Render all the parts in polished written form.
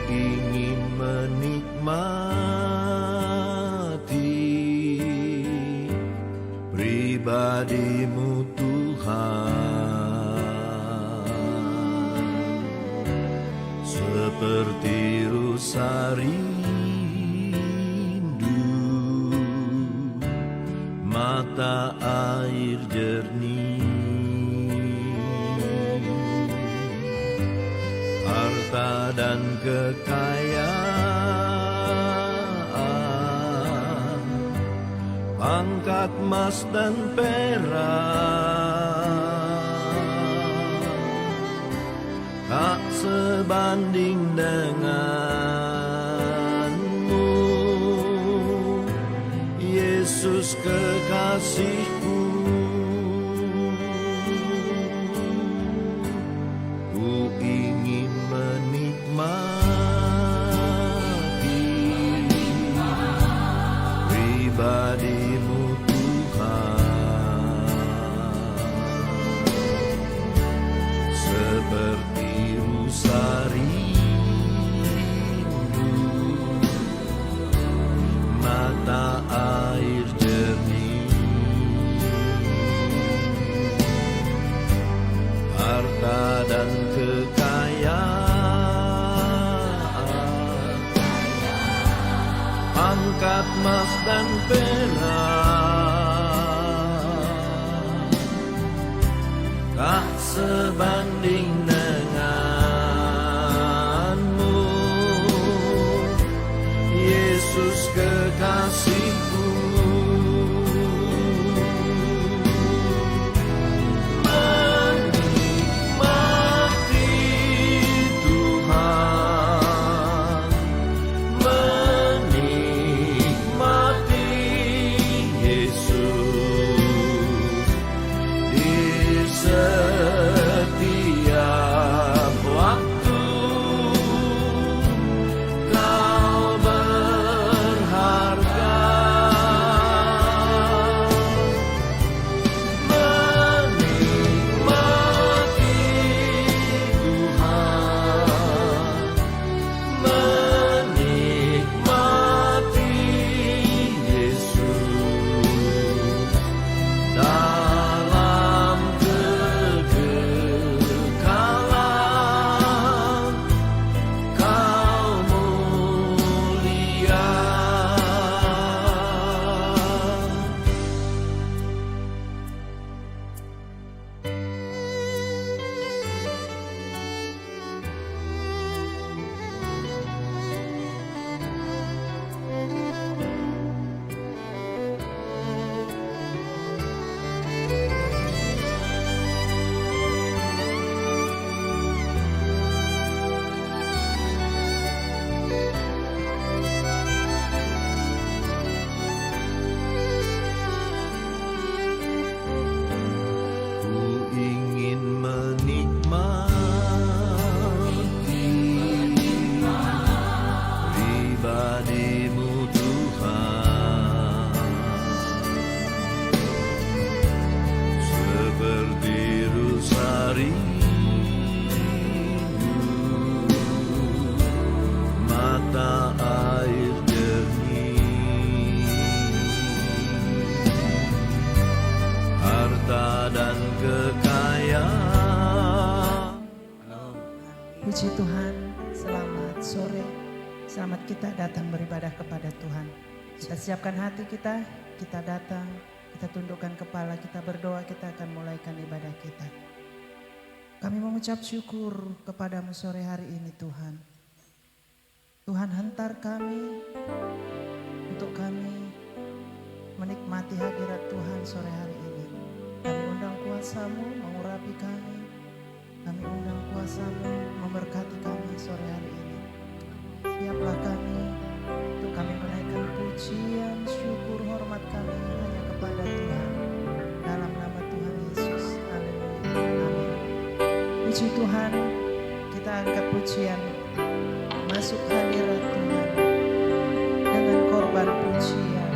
ingin menikmati pribadi-Mu Tuhan, seperti rusa rindu mata air jernih. Harta dan kekayaan, pangkat emas dan perak, tak sebanding denganmu, Yesus kekasihku. Ku ingin menikmati pribadi-Mu Tuhan, seperti rusa rindu mata air jernih. Harta dan kekayaan, pangkat emas dan perak, tak sebanding denganmu, Yesus kekasihku. Puji Tuhan, selamat sore. Selamat kita datang beribadah kepada Tuhan. Kita siapkan hati kita datang, kita tundukkan kepala, kita berdoa, kita akan mulaikan ibadah kita. Kami mengucap syukur kepadamu sore hari ini Tuhan. Tuhan hantar kami untuk kami menikmati hadirat Tuhan sore hari ini. Kami undang kuasa-Mu mengurapi kami. Kami undang kuasa-Mu memberkati kami sore hari ini. Siaplah kami untuk kami menaikkan pujian, syukur, hormat kami hanya kepada Tuhan. Dalam nama Tuhan Yesus. Haleluya. Amin. Puji Tuhan, kita angkat pujian masuk hadirat Tuhan dengan korban pujian.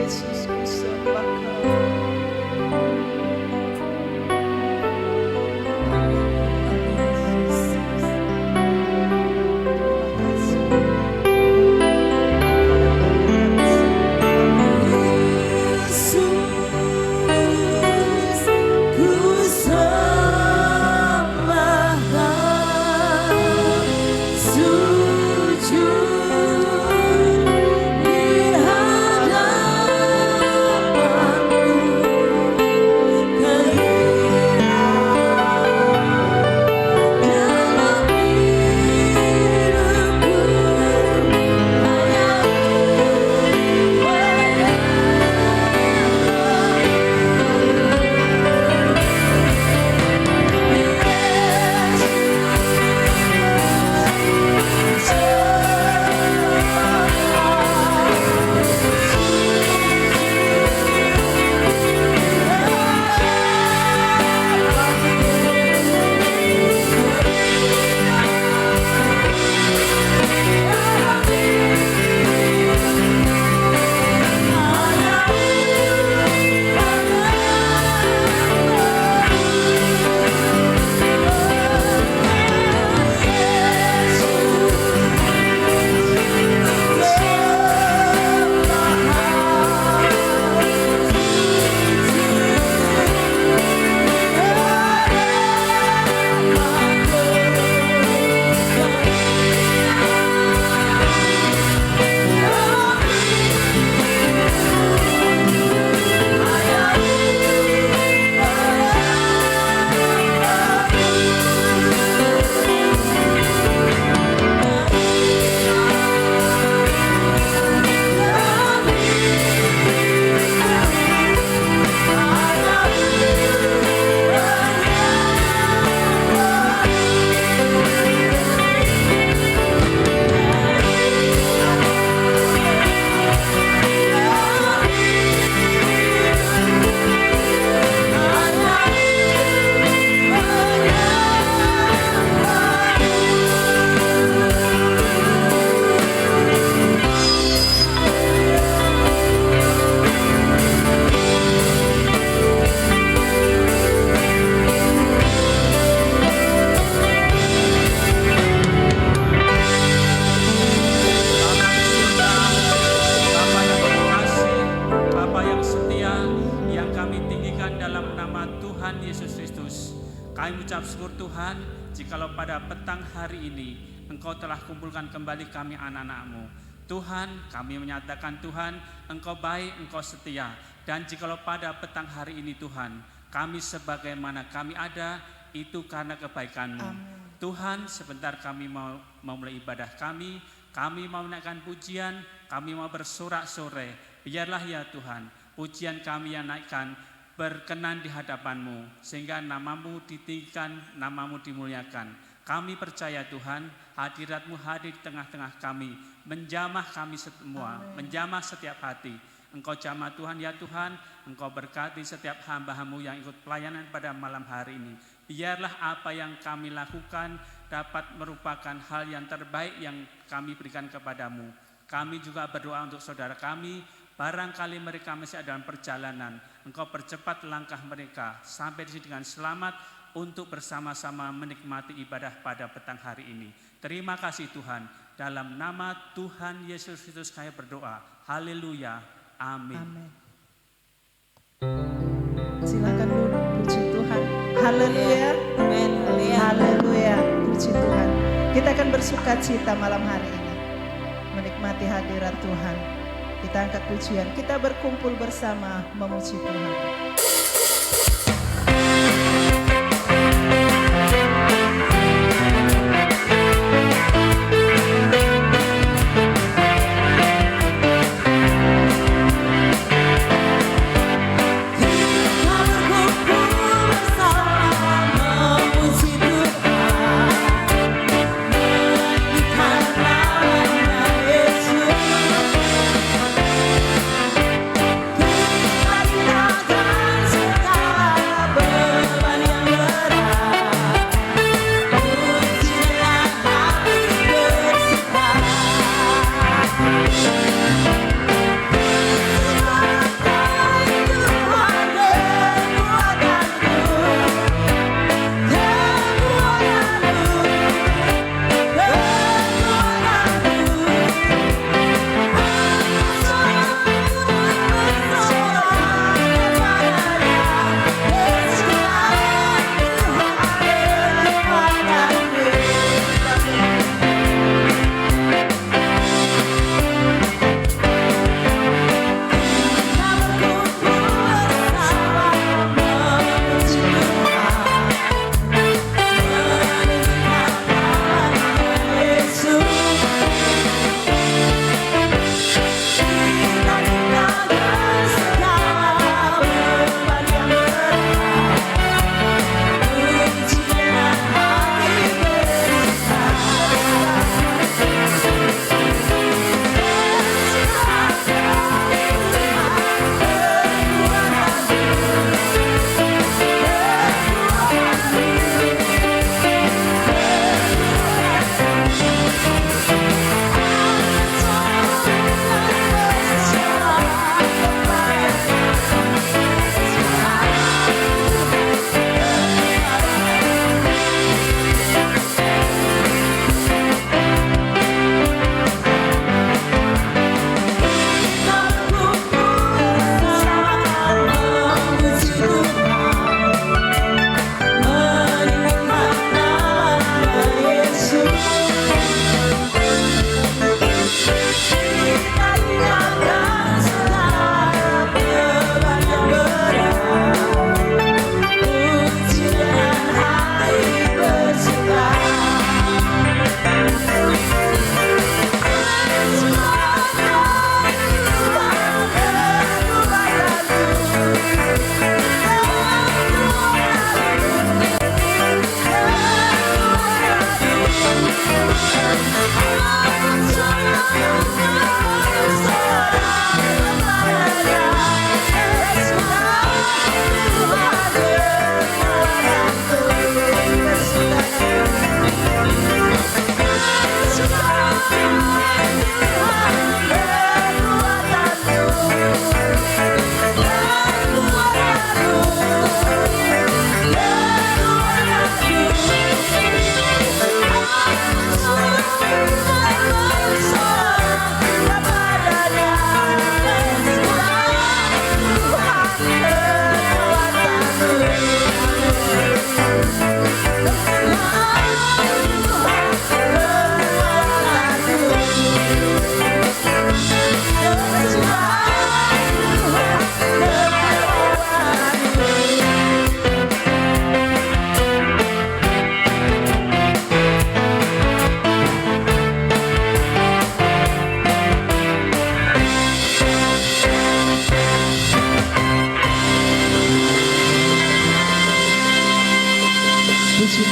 Yesus, ku sembah Kau. Kami ucap syukur Tuhan, jikalau pada petang hari ini Engkau telah kumpulkan kembali kami anak-anak-Mu. Tuhan, kami menyatakan Tuhan, Engkau baik, Engkau setia. Dan jikalau pada petang hari ini Tuhan, kami sebagaimana kami ada, itu karena kebaikan-Mu. Amin. Tuhan, sebentar kami mau mulai ibadah kami mau menaikkan pujian, kami mau bersorak-sorai. Biarlah ya Tuhan, pujian kami yang naikkan berkenan di hadapan-Mu, sehingga nama-Mu ditinggikan, nama-Mu dimuliakan. Kami percaya Tuhan, hadirat-Mu hadir di tengah-tengah kami, menjamah kami semua, menjamah setiap hati. Engkau jamah Tuhan ya Tuhan, Engkau berkati setiap hamba-Mu yang ikut pelayanan pada malam hari ini. Biarlah apa yang kami lakukan dapat merupakan hal yang terbaik yang kami berikan kepadamu. Kami juga berdoa untuk saudara kami, barangkali mereka masih dalam perjalanan, Engkau percepat langkah mereka sampai di sini dengan selamat untuk bersama-sama menikmati ibadah pada petang hari ini. Terima kasih Tuhan, dalam nama Tuhan Yesus Kristus kami berdoa. Haleluya, amin. Amin. Silakan duduk, puji Tuhan. Haleluya, Amin. haleluya, puji Tuhan. Kita akan bersuka cita malam hari ini, menikmati hadirat Tuhan. Kita angkat pujian, kita berkumpul bersama memuji Tuhan. Kita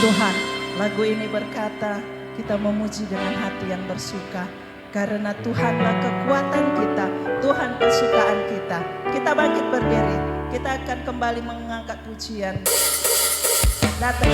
Tuhan, lagu ini berkata, kita memuji dengan hati yang bersuka. Karena Tuhanlah kekuatan kita, Tuhan kesukaan kita. Kita bangkit berdiri, kita akan kembali mengangkat pujian. Datang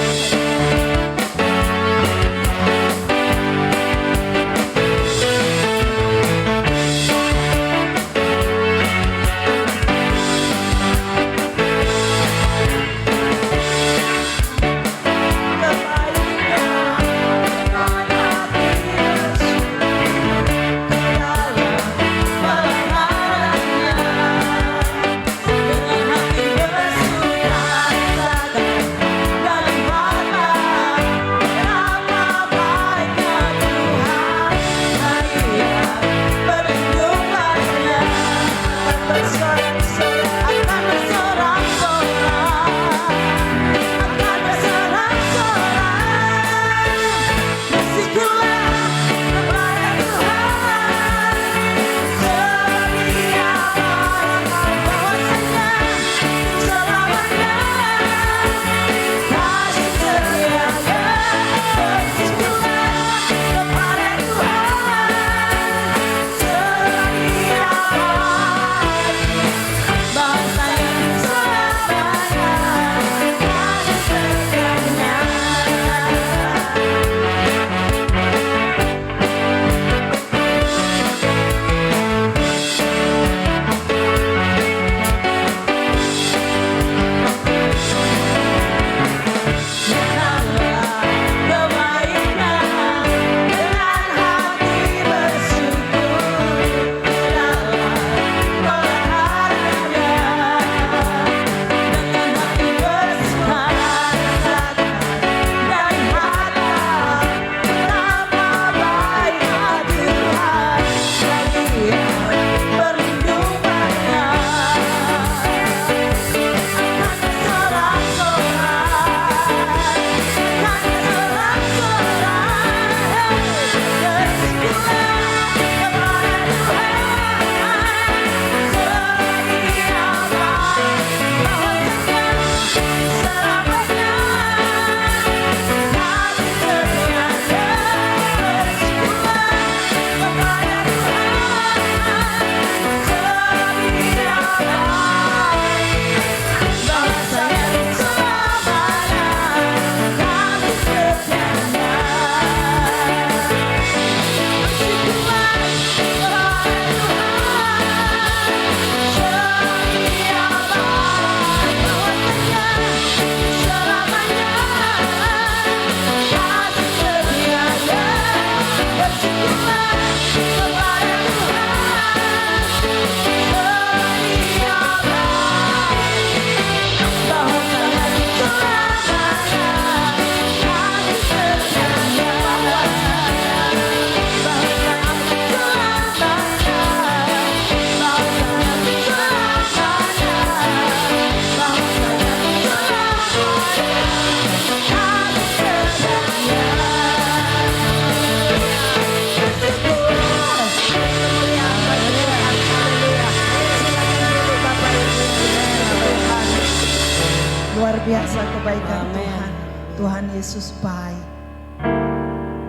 biasa kebaikan Tuhan. Tuhan Yesus baik.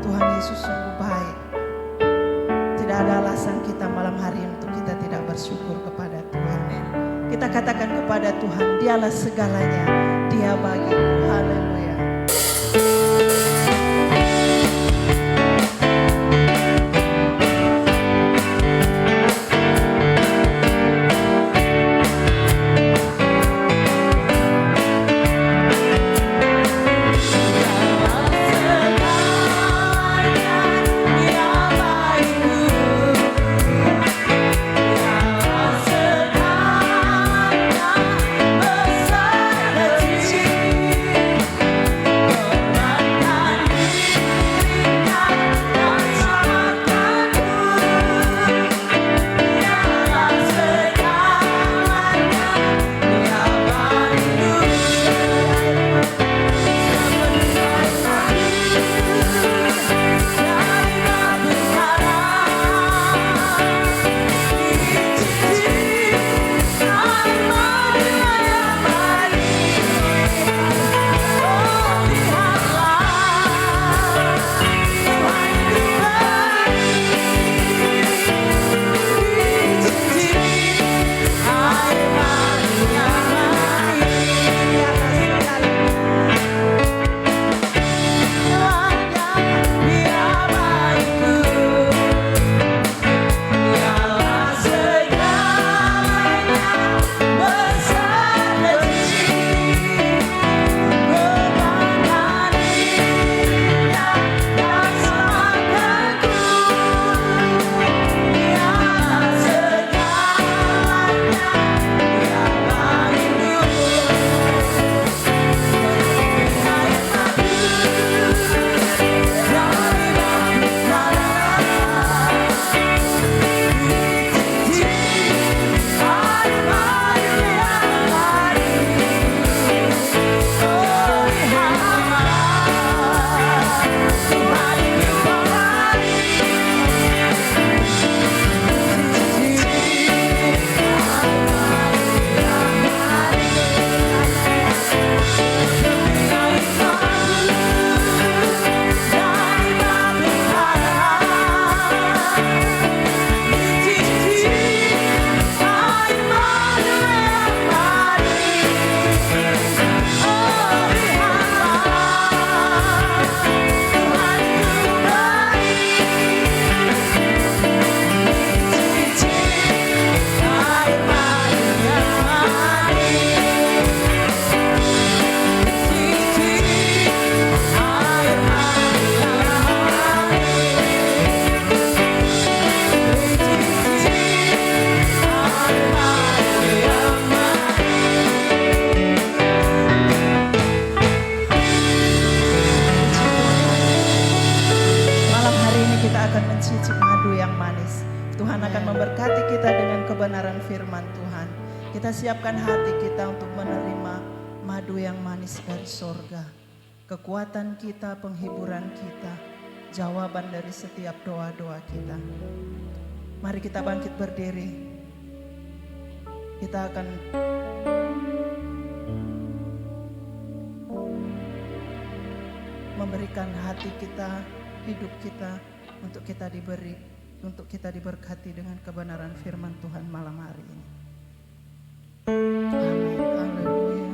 Tuhan Yesus sungguh baik. Tidak ada alasan kita malam hari untuk kita tidak bersyukur kepada Tuhan. Kita katakan kepada Tuhan, Dialah segalanya. Dia bagiku. Haleluya. firman Tuhan. Kita siapkan hati kita untuk menerima madu yang manis dari sorga. Kekuatan kita, penghiburan kita, jawaban dari setiap doa-doa kita. Mari kita bangkit berdiri. Kita akan memberikan hati kita, hidup kita untuk kita diberkati dengan kebenaran firman Tuhan malam hari ini. Amin. Haleluya.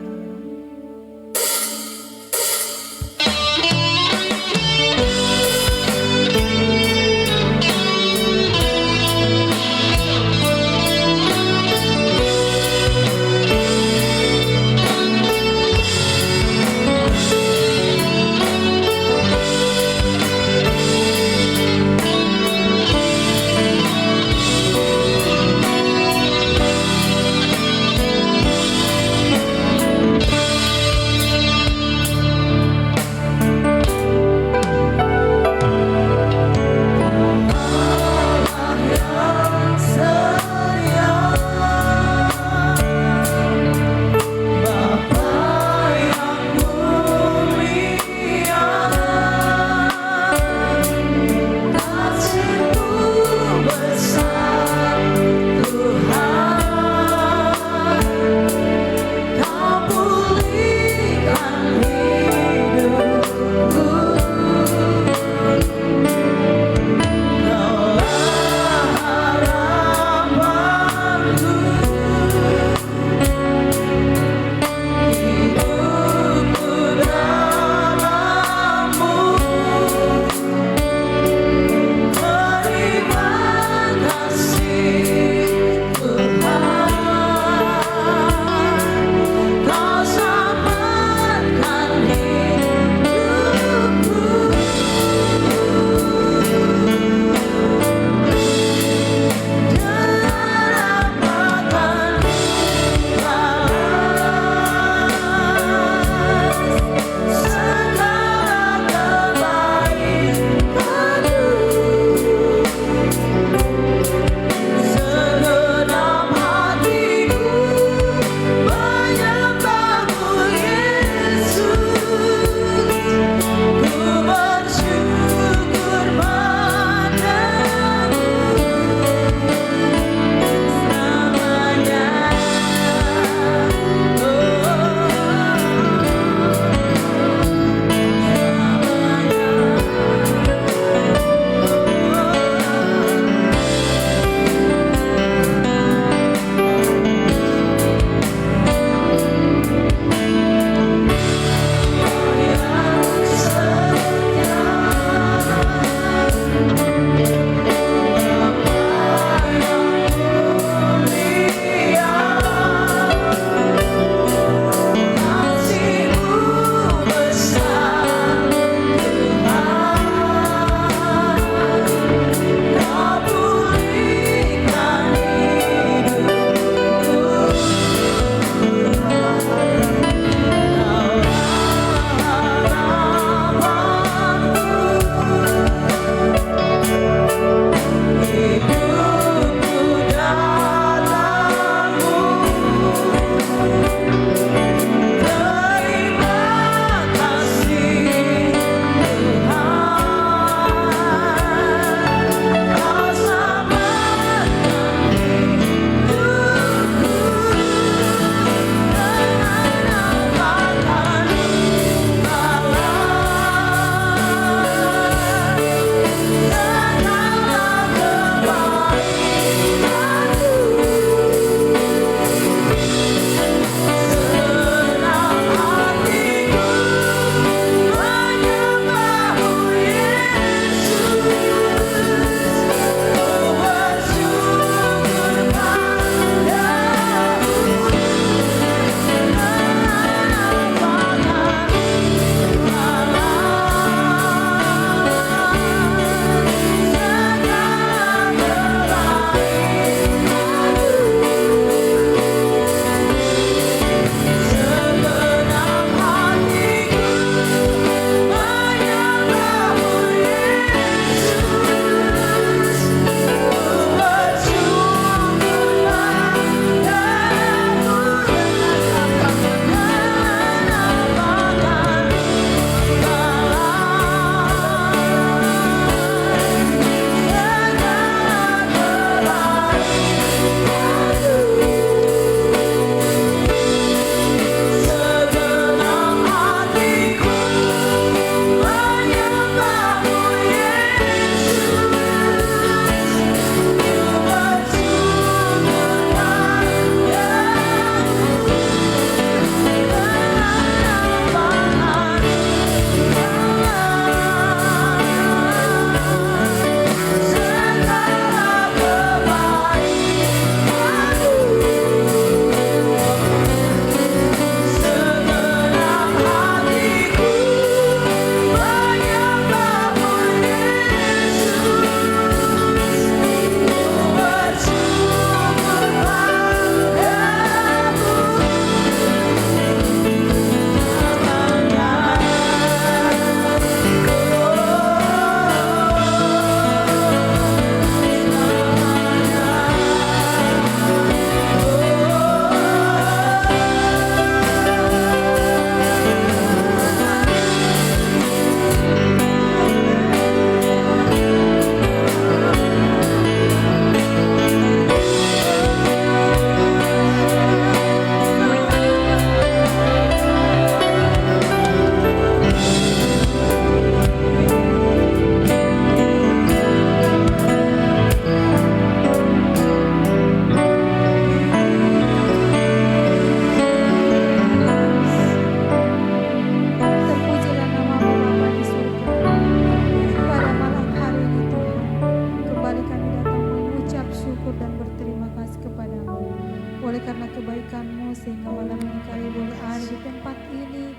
Oleh karena kebaikan-Mu sehingga malam ini kami boleh ada di tempat ini,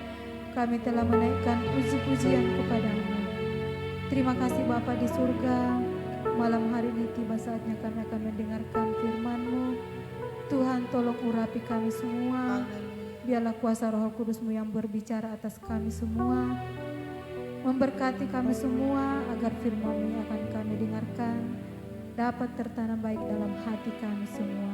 kami telah menaikkan puji-pujian kepada-Mu. Terima kasih Bapa di surga, malam hari ini tiba saatnya kami akan mendengarkan firman-Mu. Tuhan tolong urapi kami semua, biarlah kuasa Roh Kudus-Mu yang berbicara atas kami semua, memberkati kami semua agar firman-Mu yang akan kami dengarkan dapat tertanam baik dalam hati kami semua.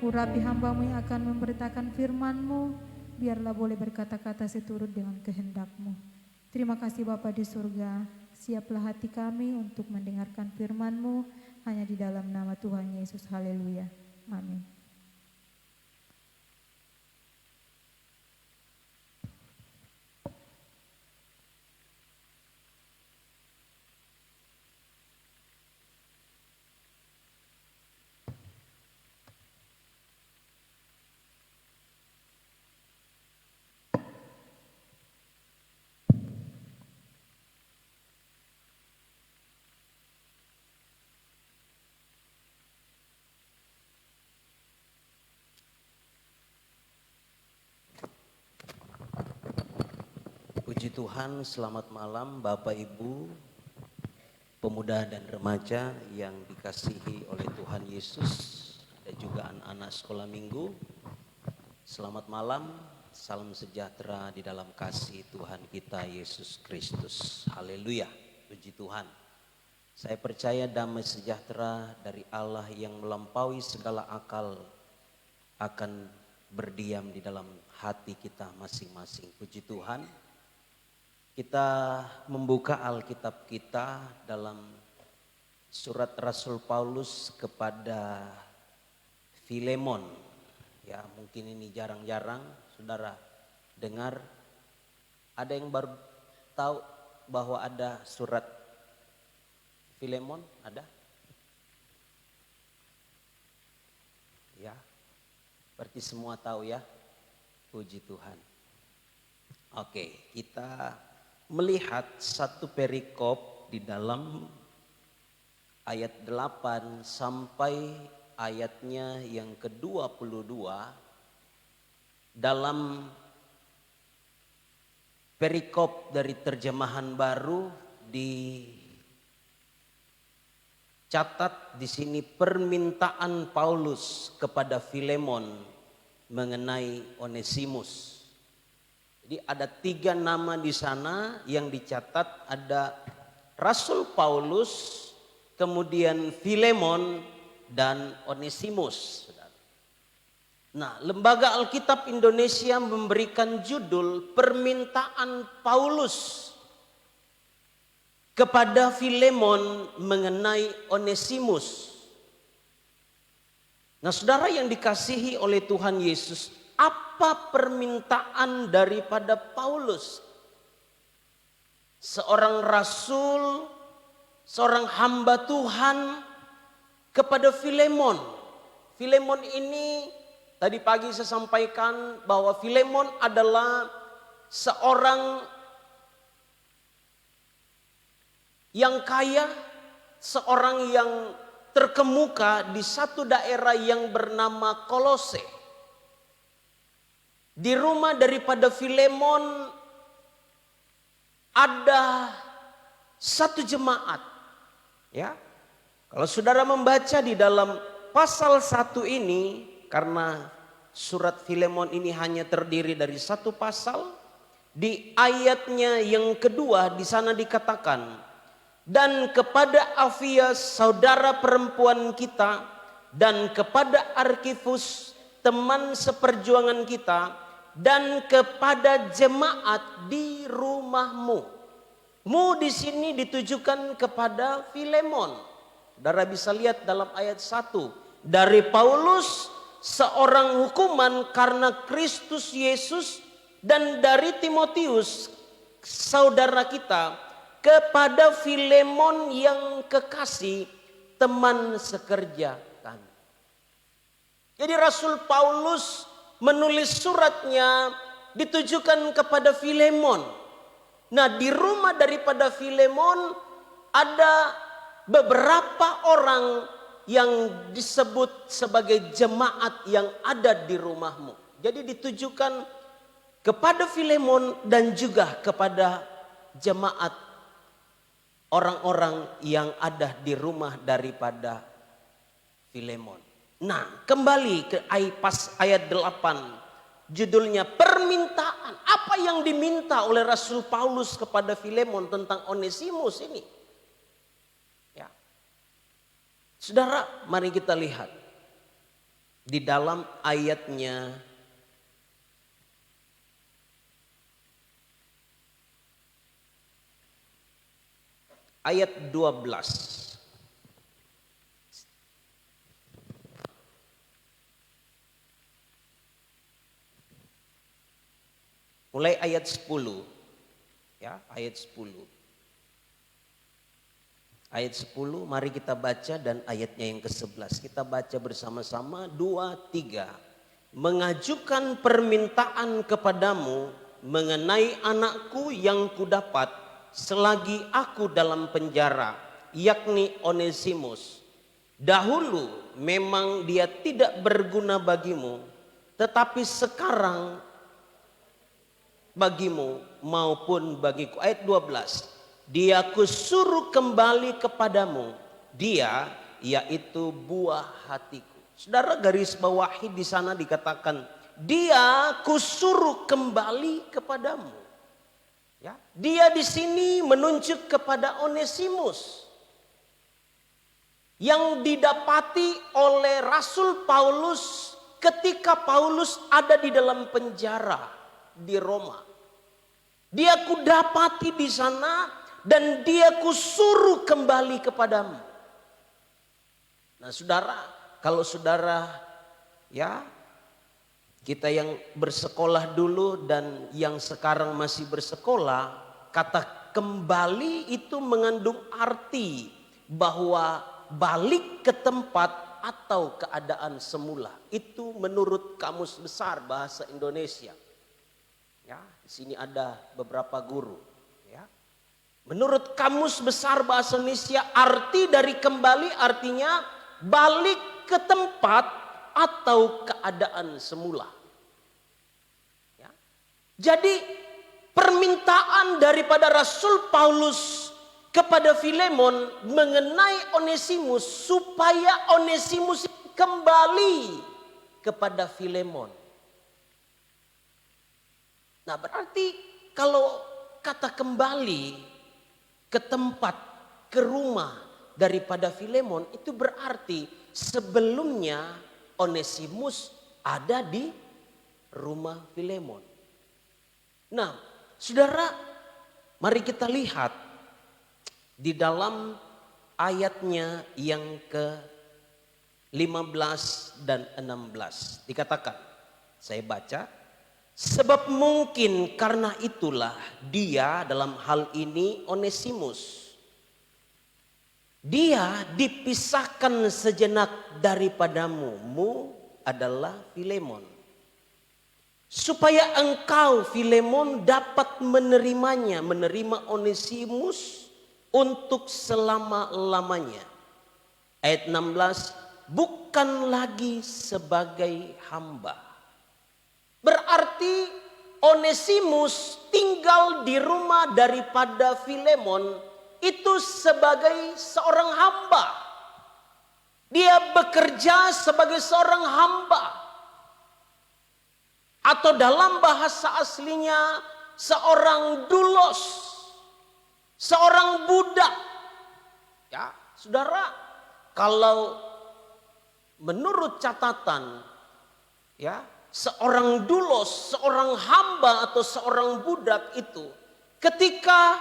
Urapi hamba-Mu yang akan memberitakan firman-Mu, biarlah boleh berkata-kata seturut dengan kehendak-Mu. Terima kasih Bapa di surga, siaplah hati kami untuk mendengarkan firman-Mu hanya di dalam nama Tuhan Yesus. Haleluya. Amin. Puji Tuhan, selamat malam Bapak Ibu, pemuda dan remaja yang dikasihi oleh Tuhan Yesus dan juga anak-anak sekolah minggu. Selamat malam, salam sejahtera di dalam kasih Tuhan kita Yesus Kristus. Haleluya, puji Tuhan. Saya percaya damai sejahtera dari Allah yang melampaui segala akal akan berdiam di dalam hati kita masing-masing. Puji Tuhan. Kita membuka Alkitab kita dalam surat Rasul Paulus kepada Filemon. Ya, mungkin ini jarang-jarang saudara dengar. Ada yang baru tahu bahwa ada surat Filemon? Ada? Ya, berarti semua tahu ya. Puji Tuhan. Oke, kita melihat satu perikop di dalam ayat 8 sampai ayatnya yang ke-22 dalam perikop dari terjemahan baru dicatat di sini permintaan Paulus kepada Filemon mengenai Onesimus. Jadi ada 3 nama di sana yang dicatat, ada Rasul Paulus, kemudian Filemon dan Onesimus. Nah, Lembaga Alkitab Indonesia memberikan judul permintaan Paulus kepada Filemon mengenai Onesimus. Nah, saudara yang dikasihi oleh Tuhan Yesus, apa permintaan daripada Paulus? Seorang rasul, seorang hamba Tuhan kepada Filemon. Filemon ini tadi pagi saya sampaikan bahwa Filemon adalah seorang yang kaya, seorang yang terkemuka di satu daerah yang bernama Kolose. Di rumah daripada Filemon ada satu jemaat. Ya. Kalau saudara membaca di dalam pasal 1 ini, karena surat Filemon ini hanya terdiri dari satu pasal, di ayatnya yang kedua di sana dikatakan, dan kepada Afia saudara perempuan kita, dan kepada Arkipus teman seperjuangan kita, dan kepada jemaat di rumahmu. Mu di sini ditujukan kepada Filemon. Saudara bisa lihat dalam ayat 1. Dari Paulus, seorang hukuman karena Kristus Yesus, dan dari Timotius, saudara kita, kepada Filemon yang kekasih, teman sekerja kami. Jadi Rasul Paulus menulis suratnya ditujukan kepada Filemon. Nah, di rumah daripada Filemon ada beberapa orang yang disebut sebagai jemaat yang ada di rumahmu. Jadi ditujukan kepada Filemon dan juga kepada jemaat orang-orang yang ada di rumah daripada Filemon. Nah, kembali ke ayat 8. Judulnya permintaan. Apa yang diminta oleh Rasul Paulus kepada Filemon tentang Onesimus ini? Ya. Saudara, mari kita lihat di dalam ayatnya ayat 12. Mulai ayat 10. Ya, ayat 10. Ayat 10 mari kita baca dan ayatnya yang ke-11. Kita baca bersama-sama 2, 3. Mengajukan permintaan kepadamu mengenai anakku yang kudapat selagi aku dalam penjara, yakni Onesimus. Dahulu memang dia tidak berguna bagimu, tetapi sekarang bagimu maupun bagiku. Ayat 12. Dia kusuruh kembali kepadamu. Dia yaitu buah hatiku. Saudara, garis bawahi di sana dikatakan dia kusuruh kembali kepadamu. Ya, dia di sini menunjuk kepada Onesimus yang didapati oleh Rasul Paulus ketika Paulus ada di dalam penjara di Roma. Dia kudapati di sana dan dia kusuruh kembali kepadamu. Nah, saudara, kalau saudara ya kita yang bersekolah dulu dan yang sekarang masih bersekolah, kata kembali itu mengandung arti bahwa balik ke tempat atau keadaan semula. Itu menurut Kamus Besar Bahasa Indonesia. Ya, di sini ada beberapa guru. Ya. Menurut Kamus Besar Bahasa Indonesia, arti dari kembali artinya balik ke tempat atau keadaan semula. Ya. Jadi permintaan daripada Rasul Paulus kepada Filemon mengenai Onesimus supaya Onesimus kembali kepada Filemon. Nah, berarti kalau kata kembali ke tempat, ke rumah daripada Filemon itu berarti sebelumnya Onesimus ada di rumah Filemon. Nah, saudara, mari kita lihat di dalam ayatnya yang ke-15 dan 16 dikatakan, saya baca, sebab mungkin karena itulah dia dalam hal ini Onesimus, dia dipisahkan sejenak daripadamu, mu adalah Filemon, supaya engkau Filemon dapat menerimanya, menerima Onesimus untuk selama-lamanya. Ayat 16, bukan lagi sebagai hamba. Berarti Onesimus tinggal di rumah daripada Filemon itu sebagai seorang hamba. Dia bekerja sebagai seorang hamba. Atau dalam bahasa aslinya seorang doulos, seorang budak. Ya, saudara, kalau menurut catatan ya, seorang doulos, seorang hamba atau seorang budak itu ketika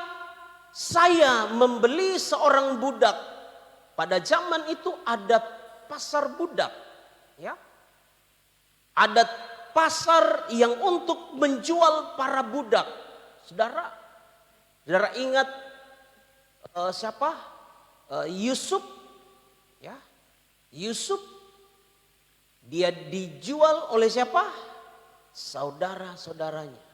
saya membeli seorang budak, pada zaman itu ada pasar budak, ya. Ada pasar yang untuk menjual para budak. Saudara ingat siapa? Yusuf, ya. Yusuf dia dijual oleh siapa? Saudara-saudaranya.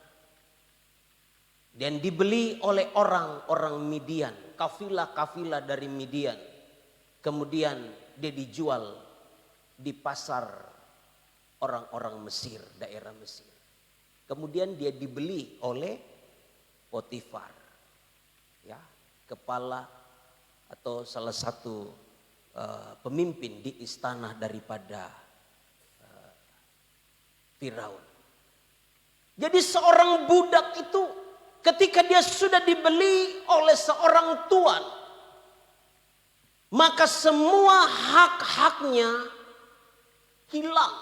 Dan dibeli oleh orang-orang Midian, kafilah-kafilah dari Midian. Kemudian dia dijual di pasar orang-orang Mesir, daerah Mesir. Kemudian dia dibeli oleh Potifar, ya, kepala atau salah satu pemimpin di istana daripada Firaun. Jadi seorang budak itu ketika dia sudah dibeli oleh seorang tuan, maka semua hak-haknya hilang.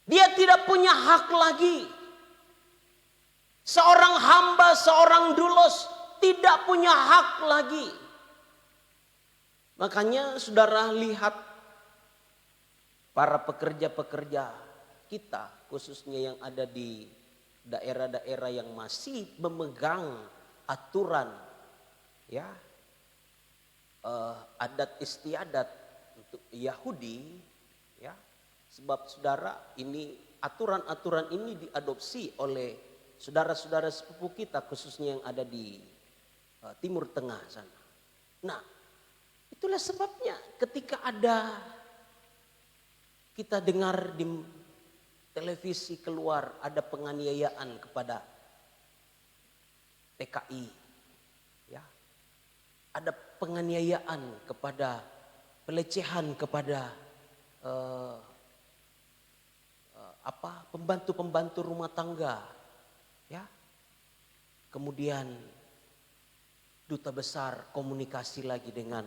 Dia tidak punya hak lagi. Seorang hamba, seorang dulos tidak punya hak lagi. Makanya saudara lihat para pekerja-pekerja kita, khususnya yang ada di daerah-daerah yang masih memegang aturan, ya, adat istiadat untuk Yahudi, ya, sebab saudara ini aturan-aturan ini diadopsi oleh saudara-saudara sepupu kita, khususnya yang ada di Timur Tengah sana. Nah, itulah sebabnya ketika ada kita dengar di televisi keluar ada penganiayaan kepada PKI, ya, ada penganiayaan kepada pelecehan kepada pembantu-pembantu rumah tangga, ya, kemudian duta besar komunikasi lagi dengan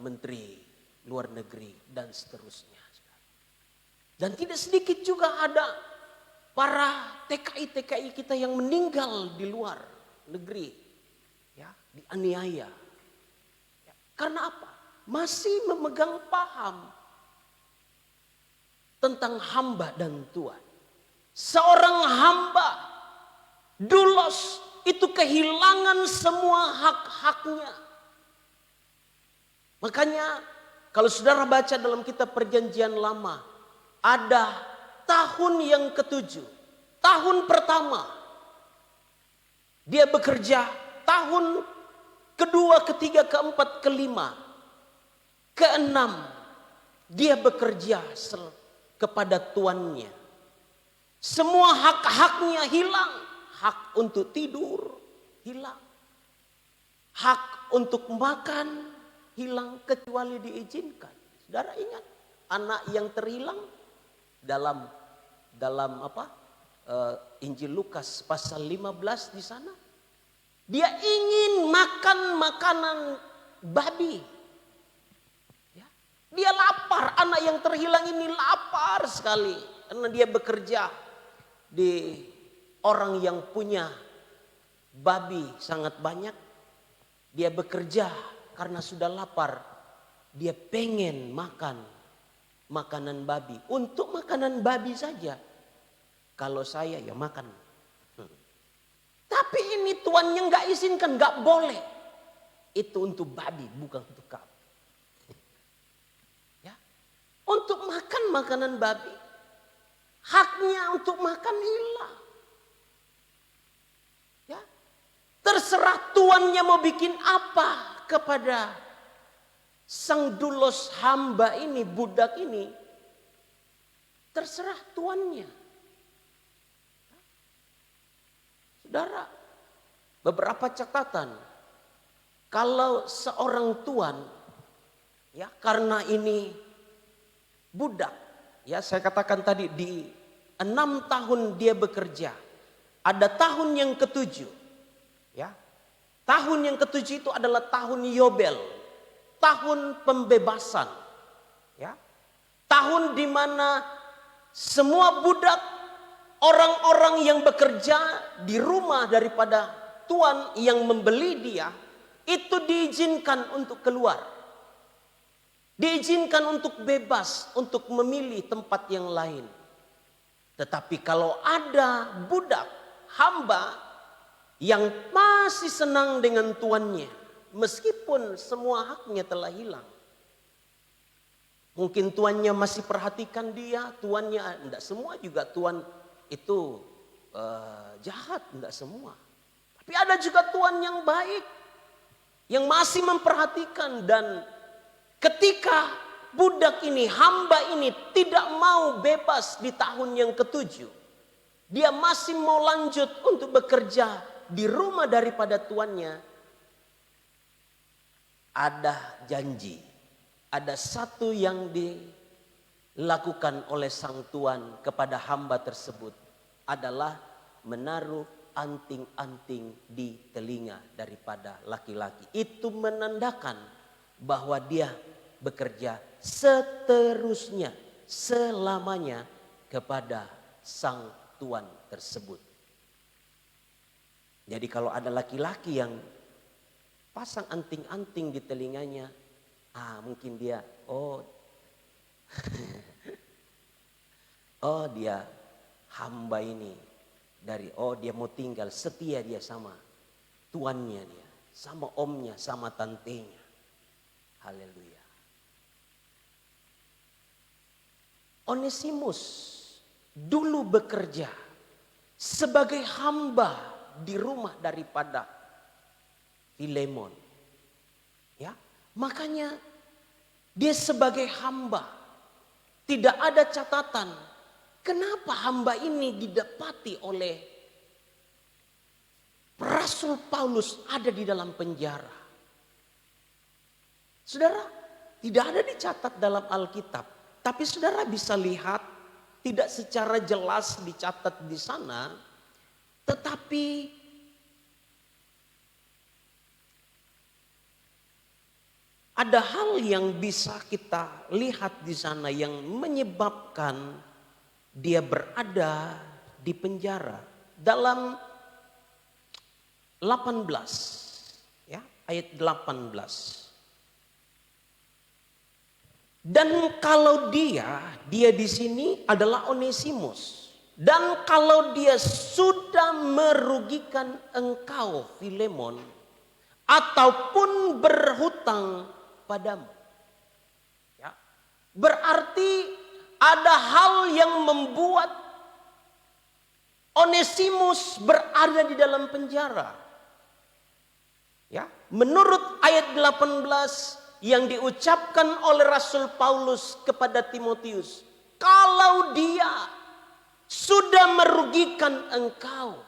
menteri luar negeri dan seterusnya. Dan tidak sedikit juga ada para TKI kita yang meninggal di luar negeri, ya, dianiaya. Ya, karena apa? Masih memegang paham tentang hamba dan tuan. Seorang hamba dulos itu kehilangan semua hak-haknya. Makanya kalau saudara baca dalam kitab Perjanjian Lama, ada tahun yang ke-7, tahun pertama dia bekerja, tahun kedua, ketiga, keempat, kelima, keenam dia bekerja kepada tuannya. Semua hak-haknya hilang. Hak untuk tidur hilang. Hak untuk makan hilang kecuali diizinkan. Saudara ingat anak yang terhilang dalam Injil Lukas pasal 15 di sana. Dia ingin makan makanan babi. Ya. Dia lapar, anak yang terhilang ini lapar sekali karena dia bekerja di orang yang punya babi sangat banyak. Dia bekerja karena sudah lapar. Dia pengen makan makanan babi. Untuk makanan babi saja. Kalau saya ya makan. Tapi ini tuannya nggak izinkan, nggak boleh. Itu untuk babi, bukan untuk kamu. Ya. Untuk makan makanan babi. Haknya untuk makan hilang. Ya. Terserah tuannya mau bikin apa kepada sang dulos hamba ini, budak ini. Terserah tuannya. Saudara, beberapa catatan. Kalau seorang tuan, ya, karena ini budak, ya, saya katakan tadi di 6 tahun dia bekerja. Ada tahun yang ke-7, ya. Tahun yang ke-7 itu adalah tahun Yobel, tahun pembebasan, ya. Tahun di mana semua budak, orang-orang yang bekerja di rumah daripada tuan yang membeli dia, itu diizinkan untuk keluar. Diizinkan untuk bebas, untuk memilih tempat yang lain. Tetapi kalau ada budak, hamba yang masih senang dengan tuannya, meskipun semua haknya telah hilang. Mungkin tuannya masih perhatikan dia, tuannya, enggak semua juga tuan itu jahat, enggak semua. Tapi ada juga tuan yang baik, yang masih memperhatikan dan Ketika budak ini, hamba ini tidak mau bebas di tahun yang ketujuh, dia masih mau lanjut untuk bekerja di rumah daripada tuannya. Ada janji, ada satu yang dilakukan oleh sang tuan kepada hamba tersebut adalah menaruh anting-anting di telinga daripada laki-laki. Itu menandakan bahwa dia bekerja seterusnya, selamanya kepada sang tuan tersebut. Jadi kalau ada laki-laki yang pasang anting-anting di telinganya, mungkin dia, oh dia hamba ini dia mau tinggal, setia dia sama tuannya, dia sama omnya, sama tantenya. Haleluya. Onesimus dulu bekerja sebagai hamba di rumah daripada Filemon. Ya, makanya dia sebagai hamba. Tidak ada catatan kenapa hamba ini didapati oleh Rasul Paulus ada di dalam penjara. Saudara, tidak ada dicatat dalam Alkitab. Tapi saudara bisa lihat, tidak secara jelas dicatat di sana. Tetapi ada hal yang bisa kita lihat di sana yang menyebabkan dia berada di penjara. Dalam 18, ya, ayat 18. Dan kalau dia di sini adalah Onesimus. Dan kalau dia sudah merugikan engkau, Filemon, ataupun berhutang padamu, ya, berarti ada hal yang membuat Onesimus berada di dalam penjara. Ya, menurut ayat 18 yang diucapkan oleh Rasul Paulus kepada Timotius, kalau dia sudah merugikan engkau,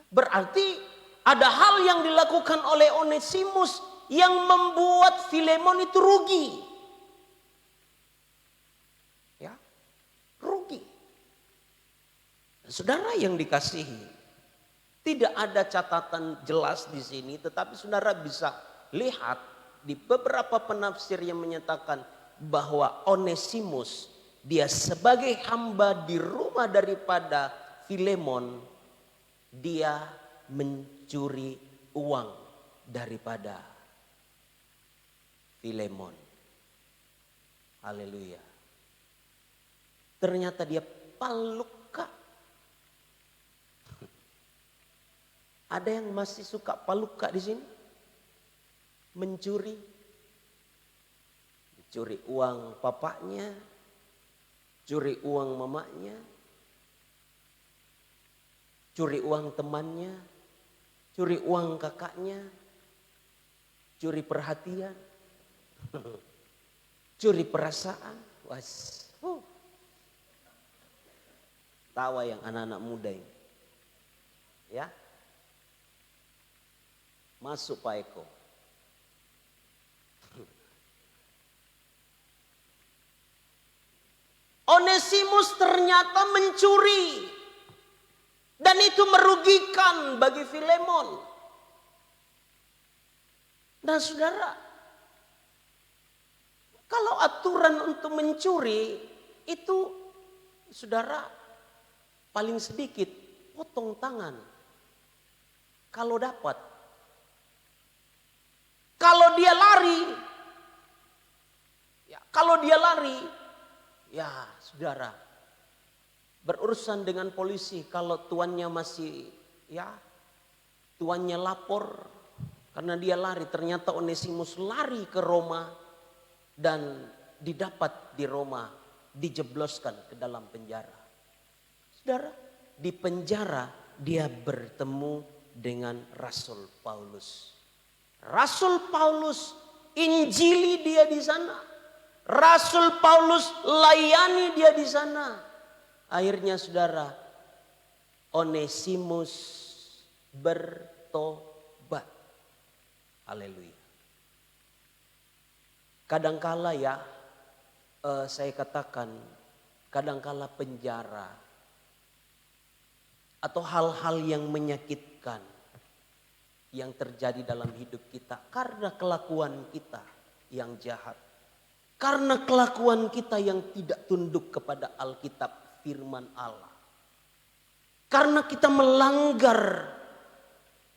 berarti ada hal yang dilakukan oleh Onesimus yang membuat Filemon itu rugi. Ya, rugi. Saudara yang dikasihi, tidak ada catatan jelas di sini, tetapi saudara bisa lihat di beberapa penafsir yang menyatakan bahwa Onesimus dia sebagai hamba di rumah daripada Filemon, dia mencuri uang daripada Filemon. Haleluya. Ternyata dia paluka. Ada yang masih suka paluka di sini? Mencuri uang papanya, curi uang mamanya, curi uang temannya, curi uang kakaknya, curi perhatian, curi perasaan. Tawa yang anak-anak muda ini, ya, masuk Pak Eko. Onesimus ternyata mencuri dan itu merugikan bagi Filemon. Nah saudara, kalau aturan untuk mencuri itu saudara paling sedikit potong tangan kalau dapat. Kalau dia lari, ya saudara, berurusan dengan polisi. Kalau tuannya masih, ya, tuannya lapor karena dia lari. Ternyata Onesimus lari ke Roma dan didapat di Roma, dijebloskan ke dalam penjara. Saudara, di penjara dia bertemu dengan Rasul Paulus. Rasul Paulus injili dia di sana. Rasul Paulus layani dia di sana. Akhirnya saudara, Onesimus bertobat. Haleluya. Kadangkala ya, saya katakan, kadangkala penjara atau hal-hal yang menyakitkan yang terjadi dalam hidup kita karena kelakuan kita yang jahat, karena kelakuan kita yang tidak tunduk kepada Alkitab firman Allah, karena kita melanggar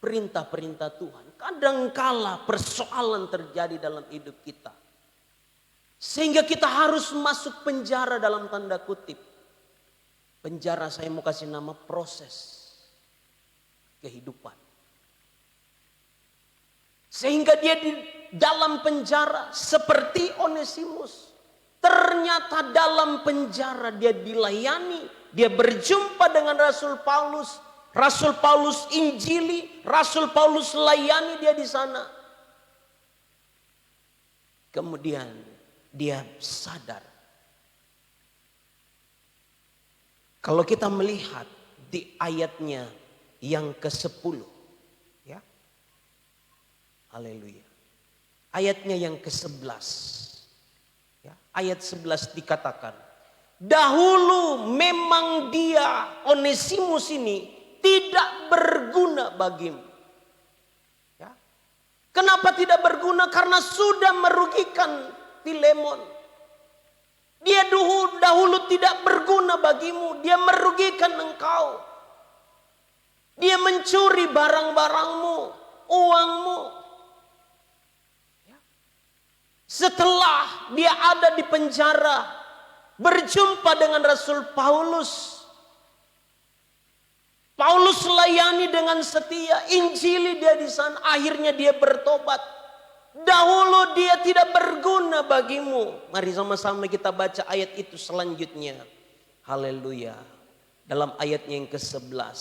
perintah-perintah Tuhan. Kadangkala persoalan terjadi dalam hidup kita sehingga kita harus masuk penjara dalam tanda kutip. Penjara saya mau kasih nama proses kehidupan. Sehingga dia di dalam penjara seperti Onesimus. Ternyata dalam penjara dia dilayani, dia berjumpa dengan Rasul Paulus. Rasul Paulus injili, Rasul Paulus layani dia di sana. Kemudian dia sadar. Kalau kita melihat di ayatnya yang ke-10, ya. Haleluya. Ayatnya yang ke-11. Ya, ayat 11 dikatakan, dahulu memang dia Onesimus ini tidak berguna bagimu. Ya. Kenapa tidak berguna? Karena sudah merugikan Filemon. Dia dahulu tidak berguna bagimu. Dia merugikan engkau. Dia mencuri barang-barangmu, uangmu. Setelah dia ada di penjara, berjumpa dengan Rasul Paulus. Paulus layani dengan setia, injili dia di sana. Akhirnya dia bertobat. Dahulu dia tidak berguna bagimu. Mari sama-sama kita baca ayat itu selanjutnya. Haleluya. Dalam ayatnya yang ke-11.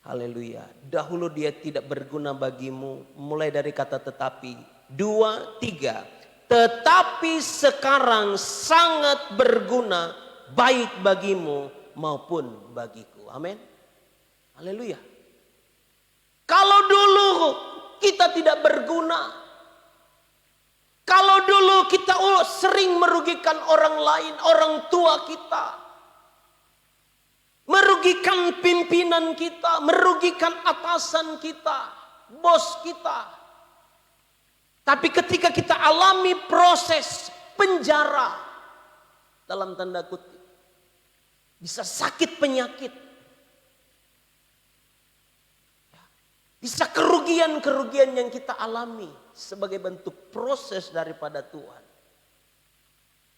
Haleluya. Dahulu dia tidak berguna bagimu. Mulai dari kata tetapi. 2, 3. Tetapi sekarang sangat berguna baik bagimu maupun bagiku. Amin. Haleluya. Kalau dulu kita tidak berguna, kalau dulu kita sering merugikan orang lain, orang tua kita, merugikan pimpinan kita, merugikan atasan kita, bos kita. Tapi ketika kita alami proses penjara, dalam tanda kutip, bisa sakit penyakit, bisa kerugian-kerugian yang kita alami sebagai bentuk proses daripada Tuhan.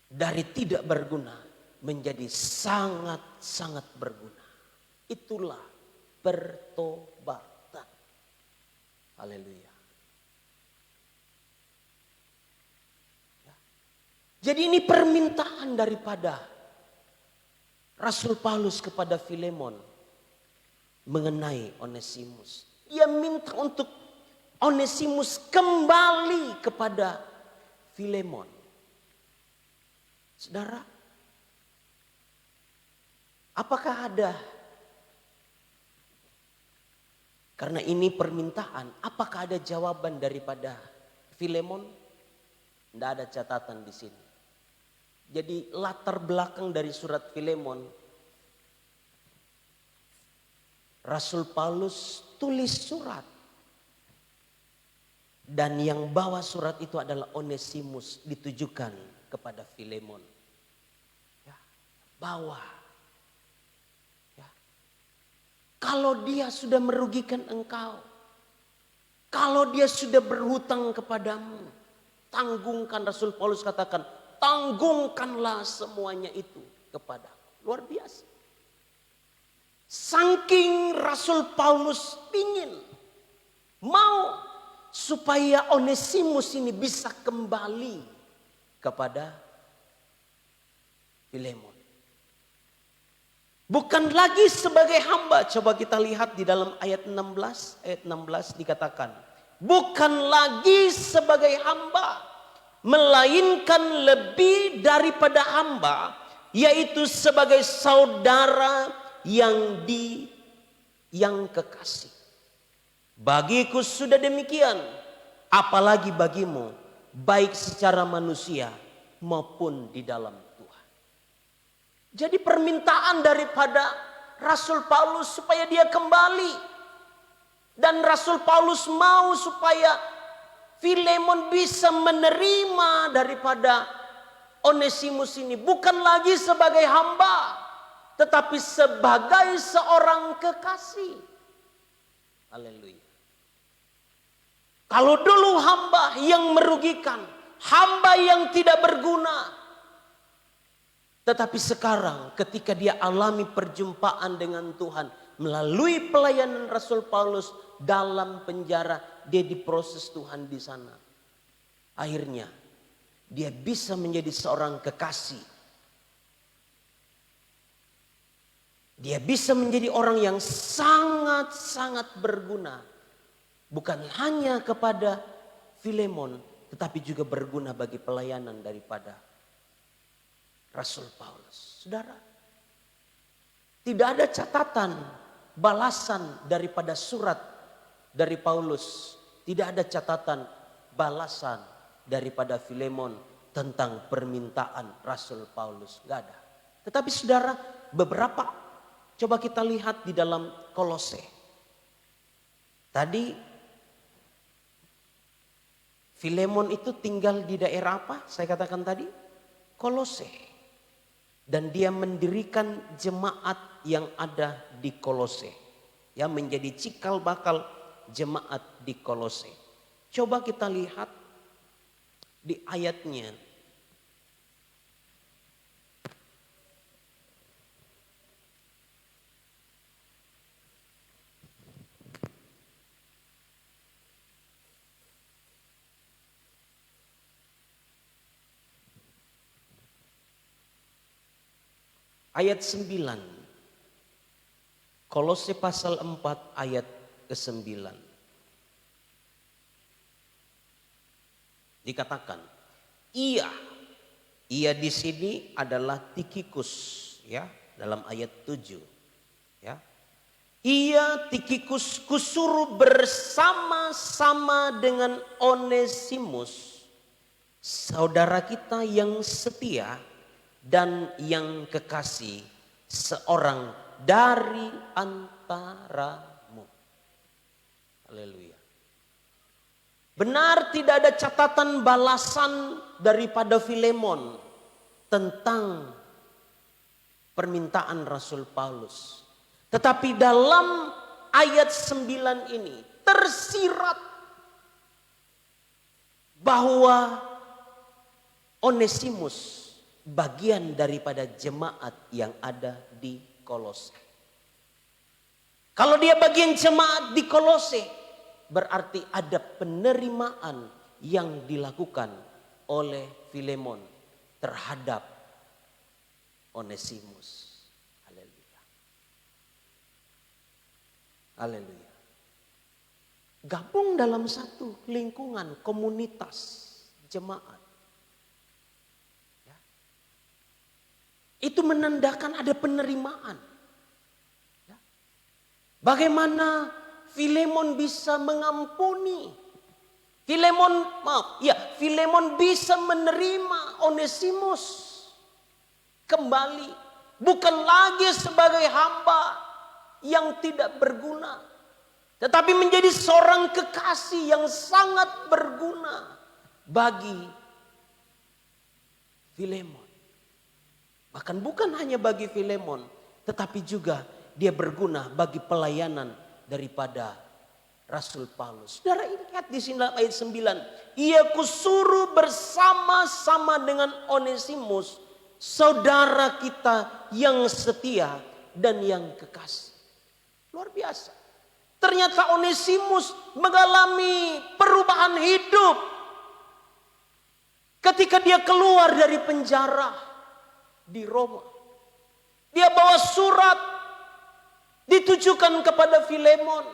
Dari tidak berguna menjadi sangat-sangat berguna. Itulah pertobatan. Haleluya. Ya. Jadi ini permintaan daripada Rasul Paulus kepada Filemon mengenai Onesimus. Dia minta untuk Onesimus kembali kepada Filemon. Saudara, apakah ada? Karena ini permintaan, apakah ada jawaban daripada Filemon? Tidak ada catatan di sini. Jadi latar belakang dari surat Filemon, Rasul Paulus tulis surat. Dan yang bawa surat itu adalah Onesimus, ditujukan kepada Filemon. Ya, bawa. Ya. Kalau dia sudah merugikan engkau, kalau dia sudah berhutang kepadamu, tanggungan. Rasul Paulus katakan, tanggungkanlah semuanya itu kepadaku. Luar biasa. Saking Rasul Paulus ingin, mau supaya Onesimus ini bisa kembali kepada Filemon. Bukan lagi sebagai hamba. Coba kita lihat di dalam ayat 16. Ayat 16 dikatakan, bukan lagi sebagai hamba, melainkan lebih daripada hamba, yaitu sebagai saudara yang kekasih. Bagiku sudah demikian, apalagi bagimu, baik secara manusia maupun di dalam Tuhan. Jadi permintaan daripada Rasul Paulus supaya dia kembali. Dan Rasul Paulus mau supaya Filemon bisa menerima daripada Onesimus ini. Bukan lagi sebagai hamba, tetapi sebagai seorang kekasih. Haleluya. Kalau dulu hamba yang merugikan, hamba yang tidak berguna. Tetapi sekarang ketika dia alami perjumpaan dengan Tuhan melalui pelayanan Rasul Paulus dalam penjara, dia diproses Tuhan di sana. Akhirnya dia bisa menjadi seorang kekasih. Dia bisa menjadi orang yang sangat-sangat berguna. Bukan hanya kepada Filemon, tetapi juga berguna bagi pelayanan daripada Rasul Paulus. Saudara, tidak ada catatan balasan daripada surat dari Paulus. Tidak ada catatan balasan daripada Filemon tentang permintaan Rasul Paulus. Tidak ada. Tetapi saudara, beberapa coba kita lihat di dalam Kolose. Tadi Filemon itu tinggal di daerah apa? Saya katakan tadi Kolose. Dan dia mendirikan jemaat yang ada di Kolose. Ya, menjadi cikal bakal jemaat di Kolose. Coba kita lihat di ayatnya. Ayat 9. Kolose pasal 4 ayat ke-9. Dikatakan, ia di sini adalah Tikhikus, ya, dalam ayat 7, ya. Ia Tikhikus kusuruh bersama-sama dengan Onesimus, saudara kita yang setia dan yang kekasih, seorang dari antaramu. Haleluya. Benar tidak ada catatan balasan daripada Filemon tentang permintaan Rasul Paulus. Tetapi dalam ayat 9 ini tersirat bahwa Onesimus bagian daripada jemaat yang ada di Kolose. Kalau dia bagian jemaat di Kolose, berarti ada penerimaan yang dilakukan oleh Filemon terhadap Onesimus. Haleluya. Haleluya. Gabung dalam satu lingkungan komunitas jemaat. Itu menandakan ada penerimaan. Bagaimana Filemon bisa mengampuni? Filemon bisa menerima Onesimus kembali. Bukan lagi sebagai hamba yang tidak berguna. Tetapi menjadi seorang kekasih yang sangat berguna bagi Filemon. Bahkan bukan hanya bagi Filemon, tetapi juga dia berguna bagi pelayanan daripada Rasul Paulus. Saudara, lihat di sini dalam ayat 9. Ia kusuruh bersama-sama dengan Onesimus, saudara kita yang setia dan yang kekasih. Luar biasa. Ternyata Onesimus mengalami perubahan hidup ketika dia keluar dari penjara di Roma. Dia bawa surat ditujukan kepada Filemon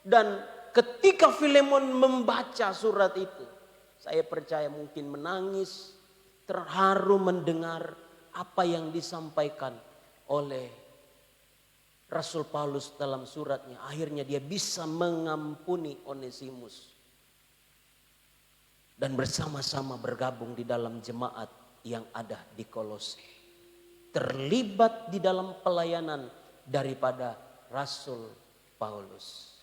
dan ketika Filemon membaca surat itu, saya percaya mungkin menangis, terharu mendengar apa yang disampaikan oleh Rasul Paulus dalam suratnya. Akhirnya dia bisa mengampuni Onesimus. Dan bersama-sama bergabung di dalam jemaat yang ada di Kolose. Terlibat di dalam pelayanan daripada Rasul Paulus.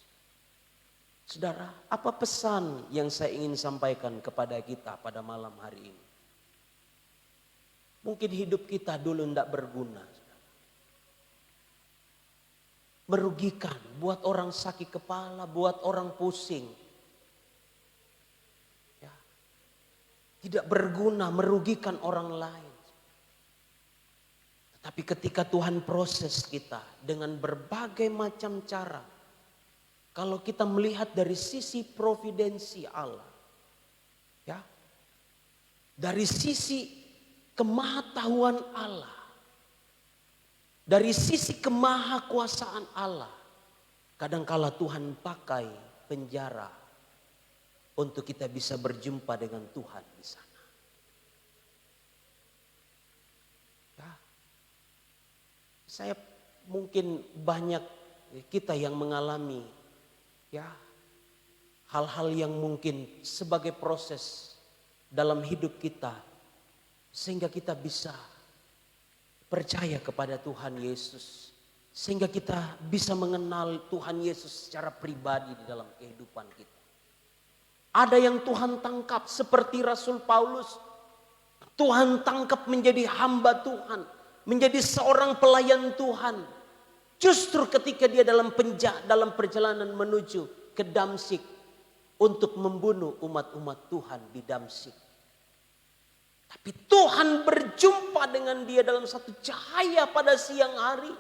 Saudara, apa pesan yang saya ingin sampaikan kepada kita pada malam hari ini? Mungkin hidup kita dulu tidak berguna. Merugikan, buat orang sakit kepala, buat orang pusing. Ya. Tidak berguna, merugikan orang lain. Tapi ketika Tuhan proses kita dengan berbagai macam cara, kalau kita melihat dari sisi providensi Allah, ya, dari sisi kemahatauan Allah, dari sisi kemahakuasaan Allah, kadangkala Tuhan pakai penjara untuk kita bisa berjumpa dengan Tuhan di sana. Saya mungkin banyak kita yang mengalami ya hal-hal yang mungkin sebagai proses dalam hidup kita sehingga kita bisa percaya kepada Tuhan Yesus, sehingga kita bisa mengenal Tuhan Yesus secara pribadi di dalam kehidupan kita. Ada yang Tuhan tangkap seperti Rasul Paulus, Tuhan tangkap menjadi hamba Tuhan, menjadi seorang pelayan Tuhan. Justru ketika dia dalam perjalanan menuju ke Damsyik untuk membunuh umat-umat Tuhan di Damsyik. Tapi Tuhan berjumpa dengan dia dalam satu cahaya pada siang hari.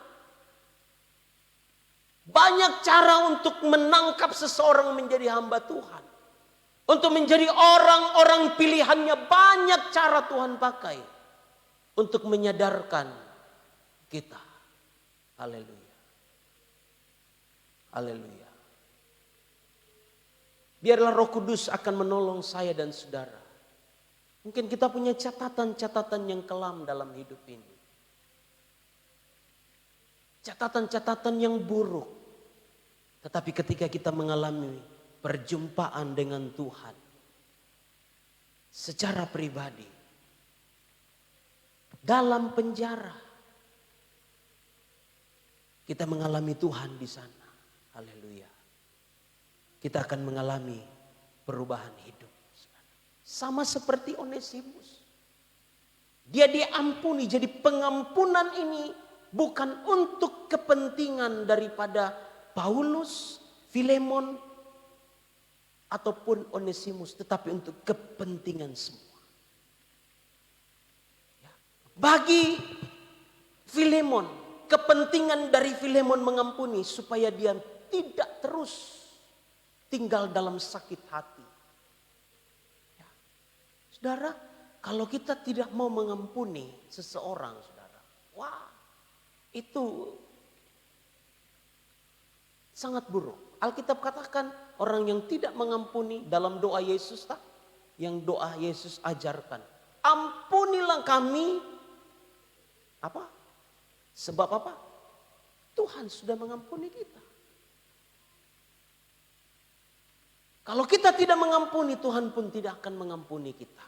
Banyak cara untuk menangkap seseorang menjadi hamba Tuhan. Untuk menjadi orang-orang pilihannya, banyak cara Tuhan pakai untuk menyadarkan kita. Haleluya. Haleluya. Biarlah Roh Kudus akan menolong saya dan saudara. Mungkin kita punya catatan-catatan yang kelam dalam hidup ini. Catatan-catatan yang buruk. Tetapi ketika kita mengalami perjumpaan dengan Tuhan secara pribadi, dalam penjara, kita mengalami Tuhan di sana. Haleluya. Kita akan mengalami perubahan hidup. Sama seperti Onesimus. Dia diampuni. Jadi pengampunan ini bukan untuk kepentingan daripada Paulus, Filemon, ataupun Onesimus. Tetapi untuk kepentingan semua. Bagi Filemon, kepentingan dari Filemon mengampuni supaya dia tidak terus tinggal dalam sakit hati. Ya. Saudara, kalau kita tidak mau mengampuni seseorang, saudara, wah, itu sangat buruk. Alkitab katakan orang yang tidak mengampuni dalam doa Yesus, tak? Yang doa Yesus ajarkan. Ampunilah kami. Apa? Sebab apa? Tuhan sudah mengampuni kita. Kalau kita tidak mengampuni, Tuhan pun tidak akan mengampuni kita.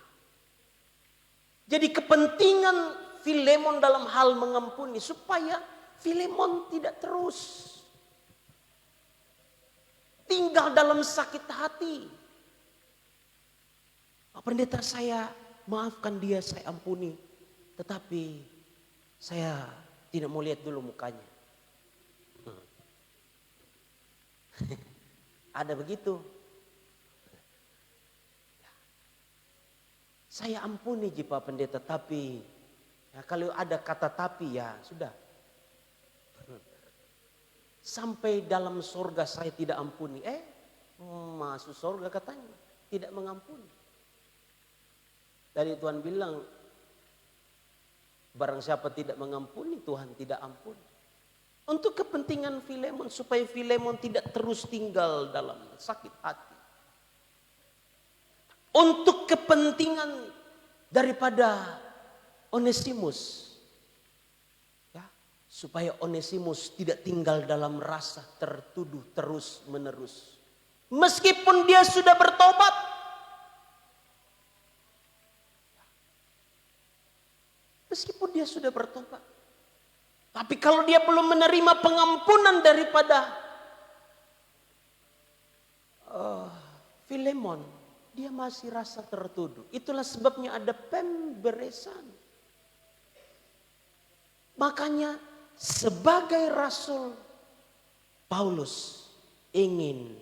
Jadi kepentingan Filemon dalam hal mengampuni supaya Filemon tidak terus tinggal dalam sakit hati. Pak Pendeta, saya maafkan dia, saya ampuni. Tetapi saya tidak mau lihat dulu mukanya. Ada begitu. Saya ampuni Pak Pendeta, tapi ya, kalau ada kata tapi ya sudah. Sampai dalam surga saya tidak ampuni. Masuk surga katanya. Tidak mengampuni. Dari Tuhan bilang, barang siapa tidak mengampuni, Tuhan tidak ampuni. Untuk kepentingan Filemon, supaya Filemon tidak terus tinggal dalam sakit hati. Untuk kepentingan daripada Onesimus. Ya, supaya Onesimus tidak tinggal dalam rasa tertuduh terus menerus. Meskipun dia sudah bertobat. Meskipun dia sudah bertobat. Tapi kalau dia belum menerima pengampunan daripada Filemon, dia masih rasa tertuduh. Itulah sebabnya ada pemberesan. Makanya sebagai rasul, Paulus ingin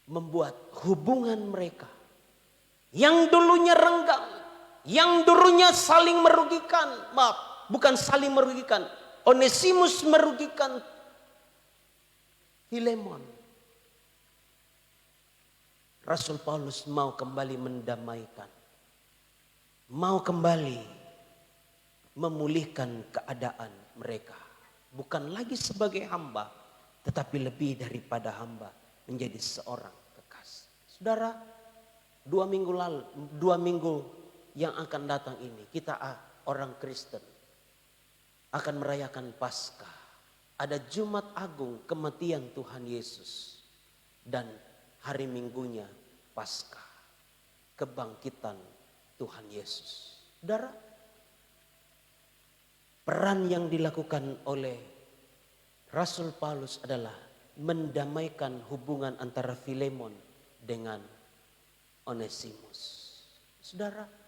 membuat hubungan mereka yang dulunya renggang, yang dulunya saling merugikan. Maaf. Bukan saling merugikan. Onesimus merugikan Filemon. Rasul Paulus mau kembali mendamaikan. Mau kembali memulihkan keadaan mereka. Bukan lagi sebagai hamba. Tetapi lebih daripada hamba. Menjadi seorang kekasih. Saudara, 2 minggu yang akan datang ini. Kita orang Kristen akan merayakan Paskah. Ada Jumat Agung, kematian Tuhan Yesus. Dan hari Minggunya Paskah, kebangkitan Tuhan Yesus. Saudara, peran yang dilakukan oleh Rasul Paulus adalah mendamaikan hubungan antara Filemon dengan Onesimus. Saudara,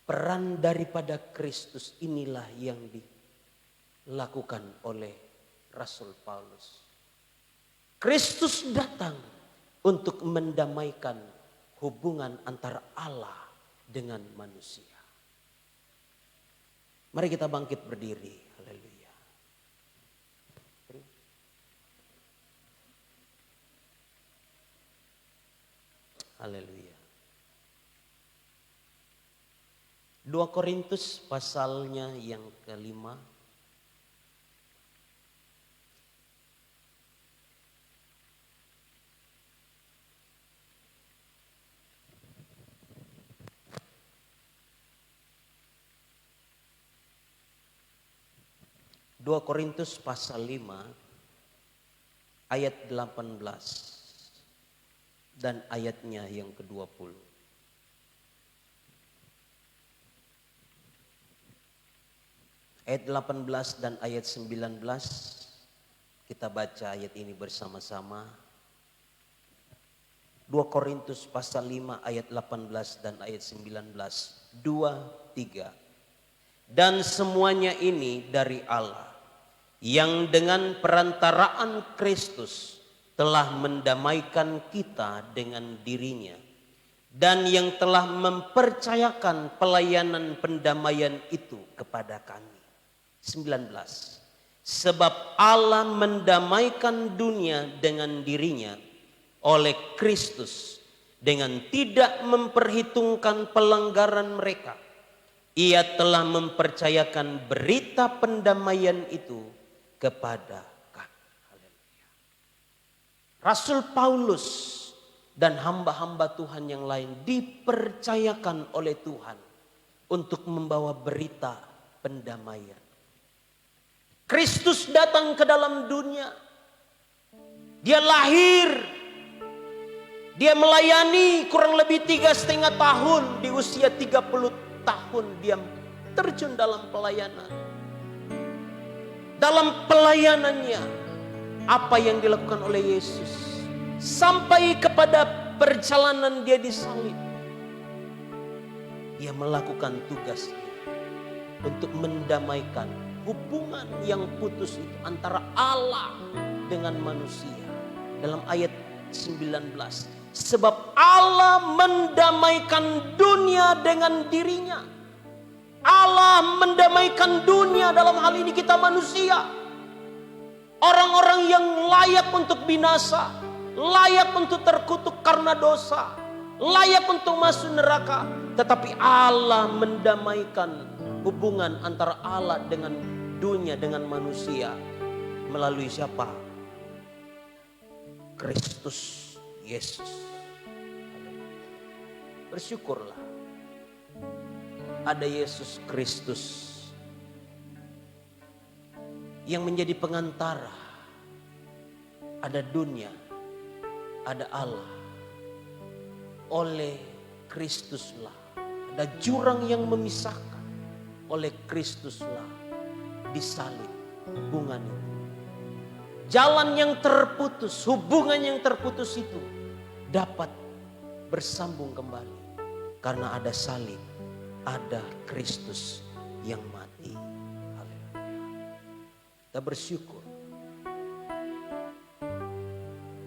peran daripada Kristus inilah yang dilakukan oleh Rasul Paulus. Kristus datang untuk mendamaikan hubungan antara Allah dengan manusia. Mari kita bangkit berdiri. Haleluya. Haleluya. 2 Korintus pasalnya yang kelima. Dua Korintus pasal 5 ayat 18 dan ayatnya yang ke-20. Ayat 18 dan ayat 19, kita baca ayat ini bersama-sama. 2 Korintus pasal 5 ayat 18 dan ayat 19. 2, 3. Dan semuanya ini dari Allah, yang dengan perantaraan Kristus telah mendamaikan kita dengan dirinya, dan yang telah mempercayakan pelayanan pendamaian itu kepada kami. 19. Sebab Allah mendamaikan dunia dengan dirinya oleh Kristus dengan tidak memperhitungkan pelanggaran mereka. Ia telah mempercayakan berita pendamaian itu kepada kami. Haleluya. Rasul Paulus dan hamba-hamba Tuhan yang lain dipercayakan oleh Tuhan untuk membawa berita pendamaian. Kristus datang ke dalam dunia. Dia lahir. Dia melayani kurang lebih 3,5 tahun. Di usia 30 tahun dia terjun dalam pelayanan. Dalam pelayanannya, apa yang dilakukan oleh Yesus sampai kepada perjalanan dia disalib, dia melakukan tugasnya untuk mendamaikan hubungan yang putus itu antara Allah dengan manusia. Dalam ayat 19, sebab Allah mendamaikan dunia dengan dirinya. Allah mendamaikan dunia, dalam hal ini kita manusia. Orang-orang yang layak untuk binasa, layak untuk terkutuk karena dosa, layak untuk masuk neraka. Tetapi Allah mendamaikan hubungan antara Allah dengan dunia dengan manusia melalui siapa? Kristus Yesus. Bersyukurlah ada Yesus Kristus yang menjadi pengantara. Ada dunia, ada Allah. Oleh Kristuslah ada jurang yang memisahkan. Oleh Kristuslah disalib hubungan itu. Jalan yang terputus, hubungan yang terputus itu dapat bersambung kembali. Karena ada salib, ada Kristus yang mati. Haleluya. Kita bersyukur.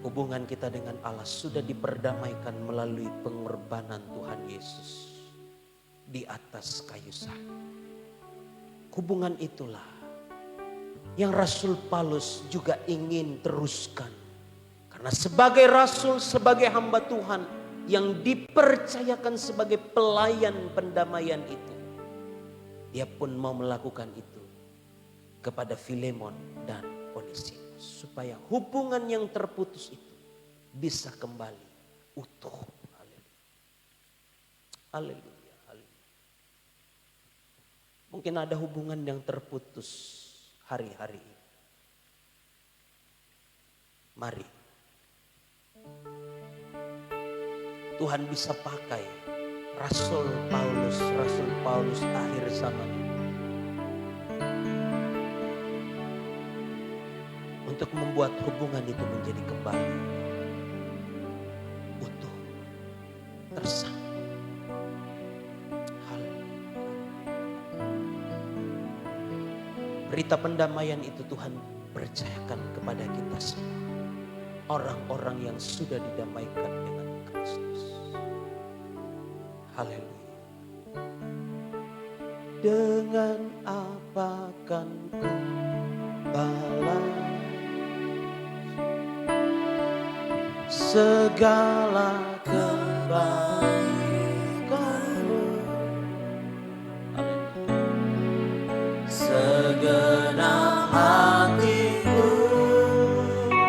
Hubungan kita dengan Allah sudah diperdamaikan melalui pengorbanan Tuhan Yesus di atas kayu salib. Hubungan itulah yang Rasul Paulus juga ingin teruskan. Karena sebagai rasul, sebagai hamba Tuhan yang dipercayakan sebagai pelayan pendamaian itu, dia pun mau melakukan itu kepada Filemon dan Onesimus. Supaya hubungan yang terputus itu bisa kembali utuh. Haleluya. Haleluya. Haleluya. Mungkin ada hubungan yang terputus hari-hari ini. Mari Tuhan bisa pakai Rasul Paulus akhir zaman untuk membuat hubungan itu menjadi kembali utuh, tersambung. Berita pendamaian itu Tuhan percayakan kepada kita semua. Orang-orang yang sudah didamaikan dengan Kristus. Haleluya. Dengan apa kan ku balas segala kebaikanmu. Segenap hatiku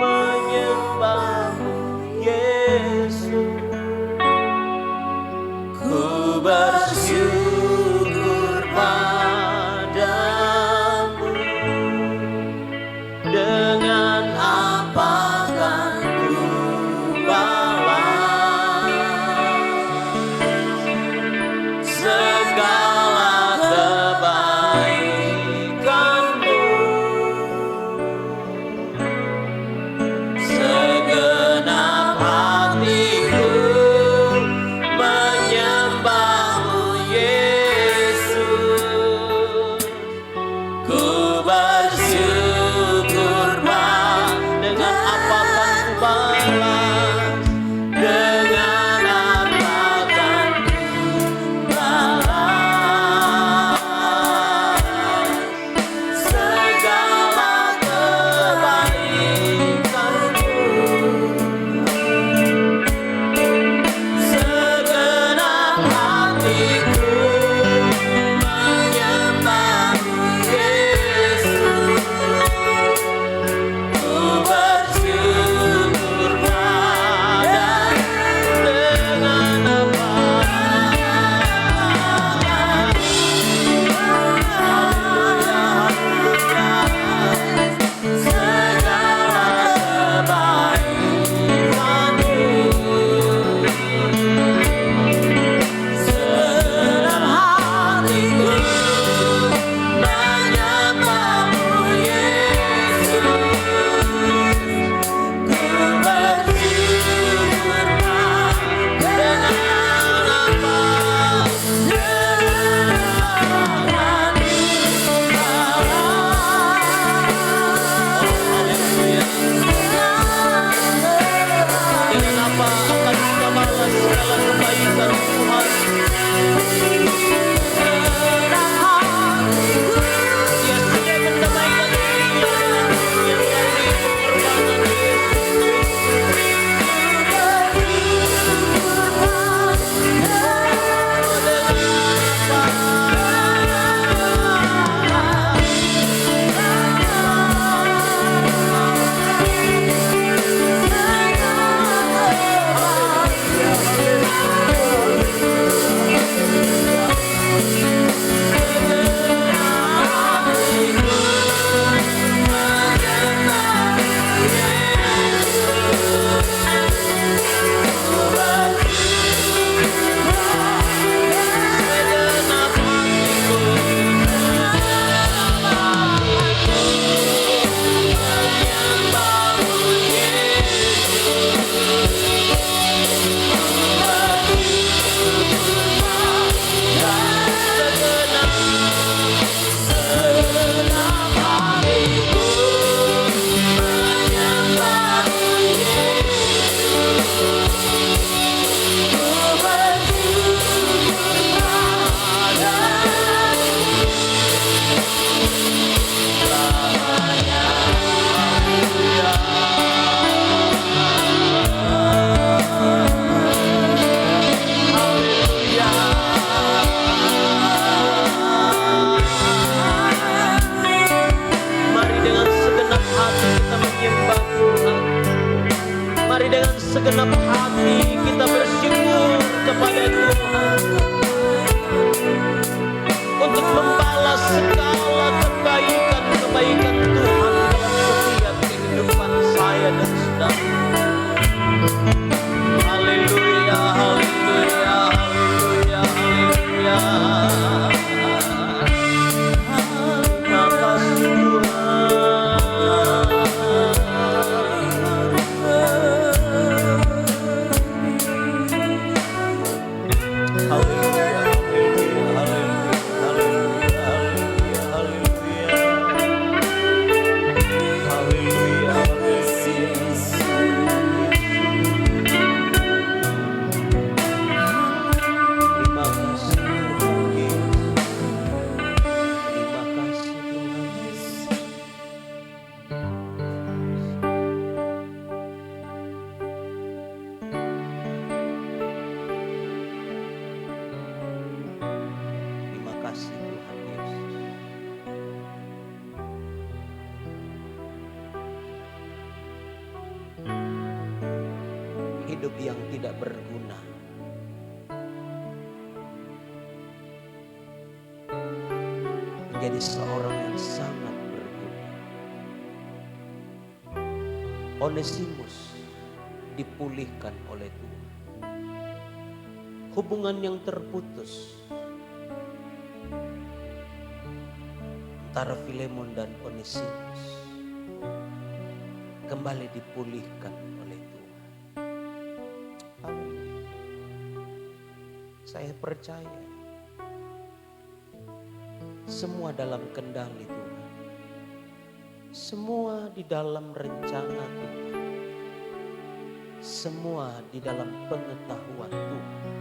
menyembahmu Yesus. Ku bersyukur padamu. Dengan apa kan ku balas segala kebaikanmu. Segenap hatiku menyembahmu Yesus. Ku bersyukur dengan apa kan ku balas. Dengan apa kan ku balas segala kebaikanmu. Segenap hatiku menyembahmu Yesus. segenap hati kita bersyukur kepada Tuhan untuk membalas segala kebaikan-kebaikan Tuhan dalam setiap kehidupan saya dan saudara. Haleluya, haleluya, haleluya, haleluya. Terima kasih Tuhan. Haleluya, haleluya, haleluya, haleluya, haleluya. Haleluya, terima kasih Tuhan Yesus. Terima kasih Tuhan Yesus. Terima kasih Tuhan Yesus. Hidup yang tidak berguna, menjadi seorang yang sangat berguna. Onesimus dipulihkan oleh Tuhan. Hubungan yang terputus antara Filemon dan Onesimus kembali dipulihkan oleh Tuhan. Haleluya. Saya percaya semua dalam kendali Tuhan. Semua di dalam rencana Tuhan. Semua di dalam pengetahuan Tuhan.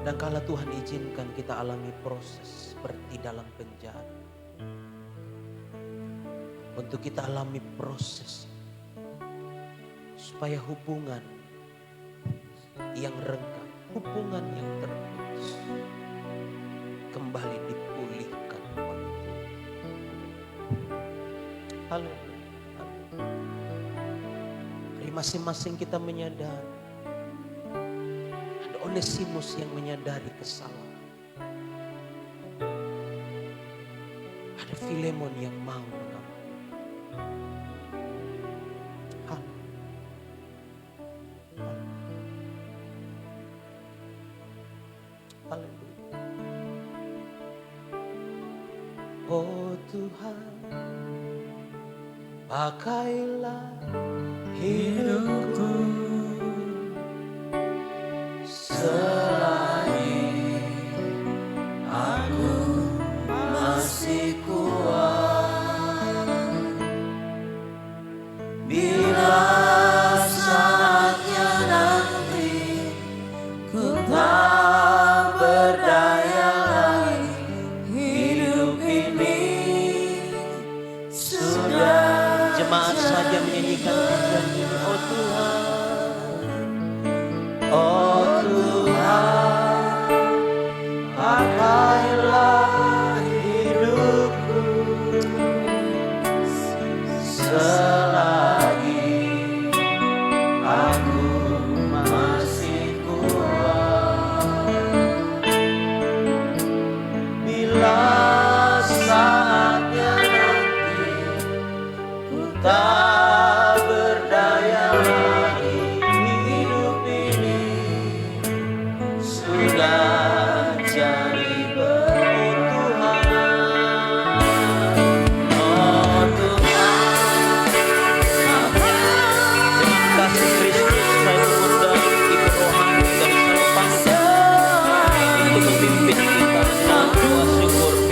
Dan kala Tuhan izinkan kita alami proses seperti dalam penjara, untuk kita alami proses supaya hubungan yang renggang, hubungan yang terputus kembali dipulihkan oleh Tuhan. Haleluya. Hari masing-masing kita menyadari ada Onesimus yang menyadari kesalahan. Ada Filemon yang mau mengampuni. Haleluya. Oh Tuhan, pakailah hidupku selagi aku masih kuat. Bila saatnya nanti ku tak berdaya lagi, hidup ini sudah. Jemaat saja menyanyikan pujian ini. Oh Tuhan, oh Tuhan, pakailah hidupku selagi aku masih kuat. Bila saatnya nanti ku tak berdaya lagi, hidup ini sudah jadi bertuhan. Oh Tuhan, dengan kasih Kristus saya mengundang Ibu Rohani dari Salopangsa untuk memimpin kita dalam doa syukur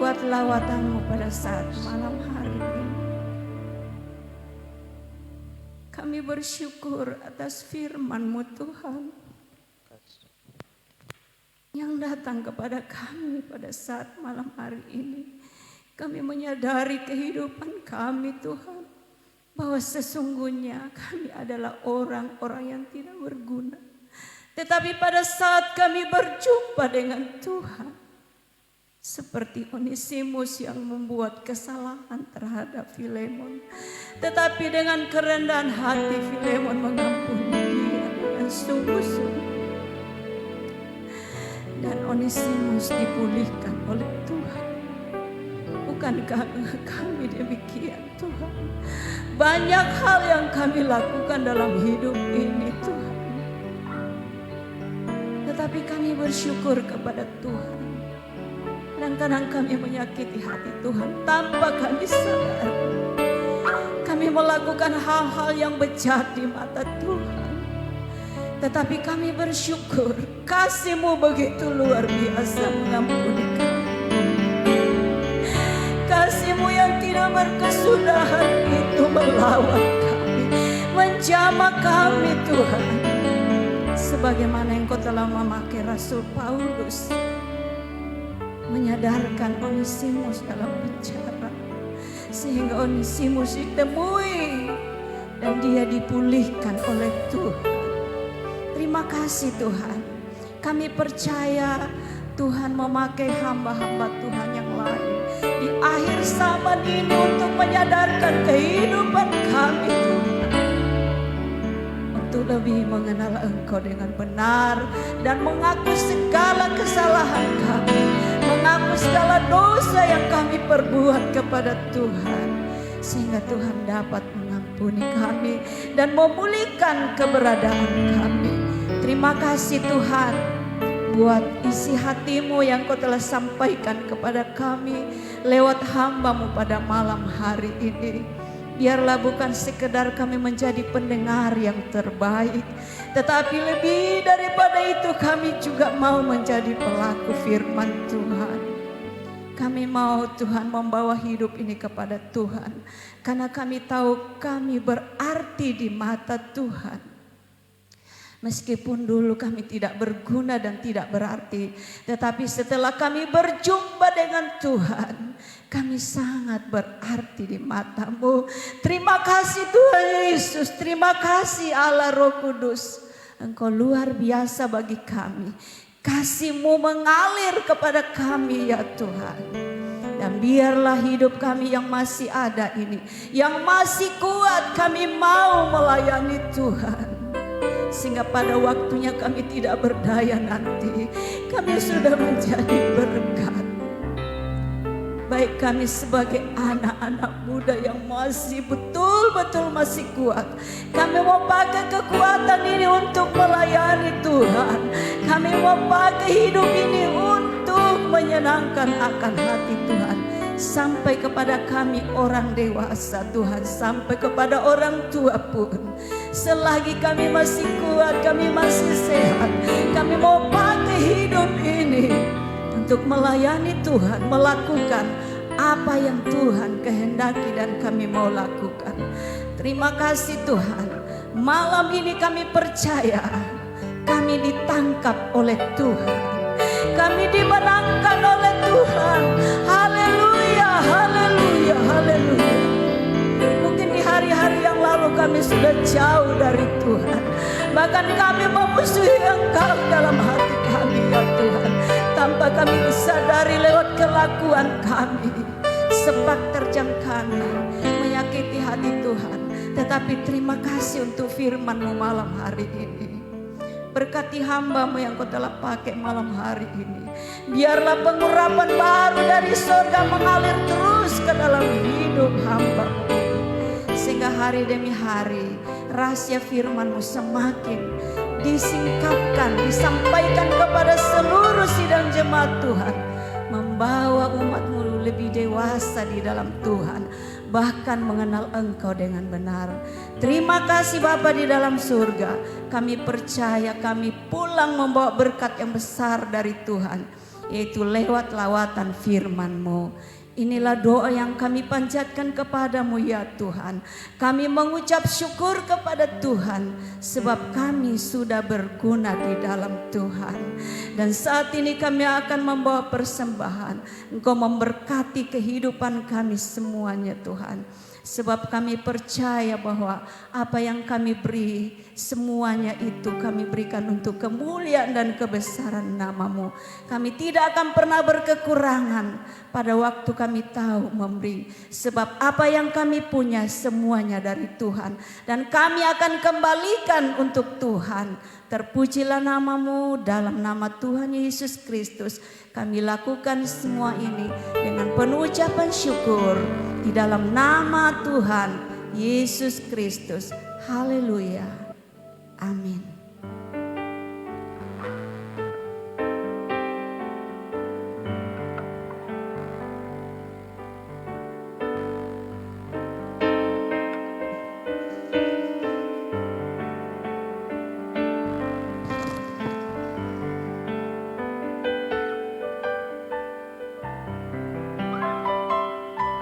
buat lawatan-Mu pada saat malam hari ini. Kami bersyukur atas firman-Mu Tuhan yang datang kepada kami pada saat malam hari ini. Kami menyadari kehidupan kami Tuhan, bahwa sesungguhnya kami adalah orang-orang yang tidak berguna. Tetapi pada saat kami berjumpa dengan Tuhan, seperti Onesimus yang membuat kesalahan terhadap Filemon, tetapi dengan kerendahan hati Filemon mengampuni dia dengan sungguh-sungguh. Dan Onesimus dipulihkan oleh Tuhan. Bukankah kami demikian Tuhan? Banyak hal yang kami lakukan dalam hidup ini Tuhan, tetapi kami bersyukur kepada Tuhan. Kadang-kadang kami menyakiti hati Tuhan tanpa kami sadar. Kami melakukan hal-hal yang bejat di mata Tuhan, tetapi kami bersyukur kasih-Mu begitu luar biasa mengampuni kami. Kasih-Mu yang tidak berkesudahan itu melawan kami, menjamah kami Tuhan. Sebagaimana Engkau telah memakai Rasul Paulus menyadarkan Onesimus dalam penjara, sehingga Onesimus ditemui dan dia dipulihkan oleh Tuhan. Terima kasih Tuhan. Kami percaya Tuhan memakai hamba-hamba Tuhan yang lain di akhir zaman ini untuk menyadarkan kehidupan kami Tuhan, untuk lebih mengenal Engkau dengan benar dan mengaku segala kesalahan kami, mengaku segala dosa yang kami perbuat kepada Tuhan, sehingga Tuhan dapat mengampuni kami dan memulihkan keberadaan kami. Terima kasih Tuhan buat isi hati-Mu yang Kau telah sampaikan kepada kami lewat hamba-Mu pada malam hari ini. Biarlah bukan sekedar kami menjadi pendengar yang terbaik, tetapi lebih daripada itu kami juga mau menjadi pelaku firman Tuhan. Kami mau Tuhan membawa hidup ini kepada Tuhan, karena kami tahu kami berarti di mata Tuhan. Meskipun dulu kami tidak berguna dan tidak berarti, tetapi setelah kami berjumpa dengan Tuhan, kami sangat berarti di mata-Mu. Terima kasih Tuhan Yesus, terima kasih Allah Roh Kudus. Engkau luar biasa bagi kami. Kasih-Mu mengalir kepada kami ya Tuhan. Dan biarlah hidup kami yang masih ada ini, yang masih kuat, kami mau melayani Tuhan. Sehingga pada waktunya kami tidak berdaya nanti, kami sudah menjadi berkat. Baik kami sebagai anak-anak muda yang masih betul-betul masih kuat, kami mau pakai kekuatan ini untuk melayani Tuhan. Kami mau pakai hidup ini untuk menyenangkan akan hati Tuhan. Sampai kepada kami orang dewasa Tuhan, sampai kepada orang tua pun, selagi kami masih kuat, kami masih sehat, kami mau pakai hidup ini untuk melayani Tuhan, melakukan apa yang Tuhan kehendaki dan kami mau lakukan. Terima kasih Tuhan. Malam ini kami percaya kami ditangkap oleh Tuhan, kami dimenangkan oleh Tuhan. Haleluya, haleluya, haleluya. Mungkin di hari-hari yang lalu kami sudah jauh dari Tuhan, bahkan kami memusuhi Engkau dalam hati kami ya Tuhan, tanpa kami disadari lewat kelakuan kami. Sepak terjang kami menyakiti hati Tuhan. Tetapi terima kasih untuk firman-Mu malam hari ini. Berkati hamba-Mu yang Kau telah pakai malam hari ini. Biarlah pengurapan baru dari surga mengalir terus ke dalam hidup hamba-Mu ini, sehingga hari demi hari rahasia firman-Mu semakin disingkapkan, disampaikan kepada seluruh sidang jemaat Tuhan, membawa umat-Mu lebih dewasa di dalam Tuhan, bahkan mengenal Engkau dengan benar. Terima kasih Bapa di dalam surga. Kami percaya kami pulang membawa berkat yang besar dari Tuhan, yaitu lewat lawatan firman-Mu. Inilah doa yang kami panjatkan kepadamu ya Tuhan. Kami mengucap syukur kepada Tuhan sebab kami sudah berguna di dalam Tuhan. Dan saat ini kami akan membawa persembahan. Engkau memberkati kehidupan kami semuanya Tuhan. Sebab kami percaya bahwa apa yang kami beri semuanya itu kami berikan untuk kemuliaan dan kebesaran nama-Mu. Kami tidak akan pernah berkekurangan pada waktu kami tahu memberi. Sebab apa yang kami punya semuanya dari Tuhan. Dan kami akan kembalikan untuk Tuhan. Terpujilah nama-Mu dalam nama Tuhan Yesus Kristus. Kami lakukan semua ini dengan penuh ucapan syukur di dalam nama Tuhan Yesus Kristus. Haleluya. Amin.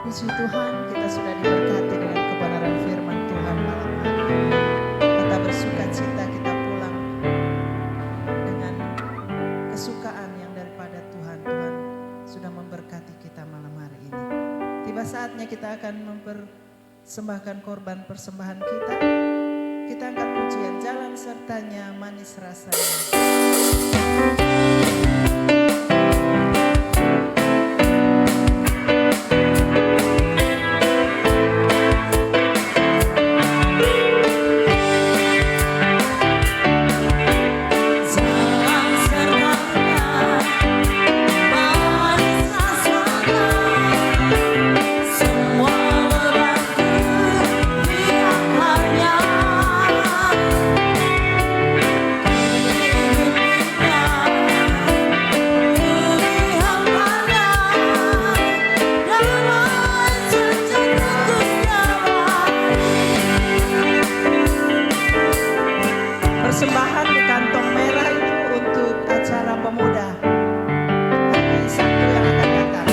Puji Tuhan, kita sudah diberkati dengan kebenaran firman Tuhan malam hari. Kita bersuka cita, kita pulang dengan kesukaan yang daripada Tuhan. Tuhan sudah memberkati kita malam hari ini. Tiba saatnya kita akan mempersembahkan korban persembahan kita. Kita angkat pujian, jalan sertanya manis rasanya. Persembahan di kantong merah itu untuk acara pemuda hari Sabtu yang akan datang.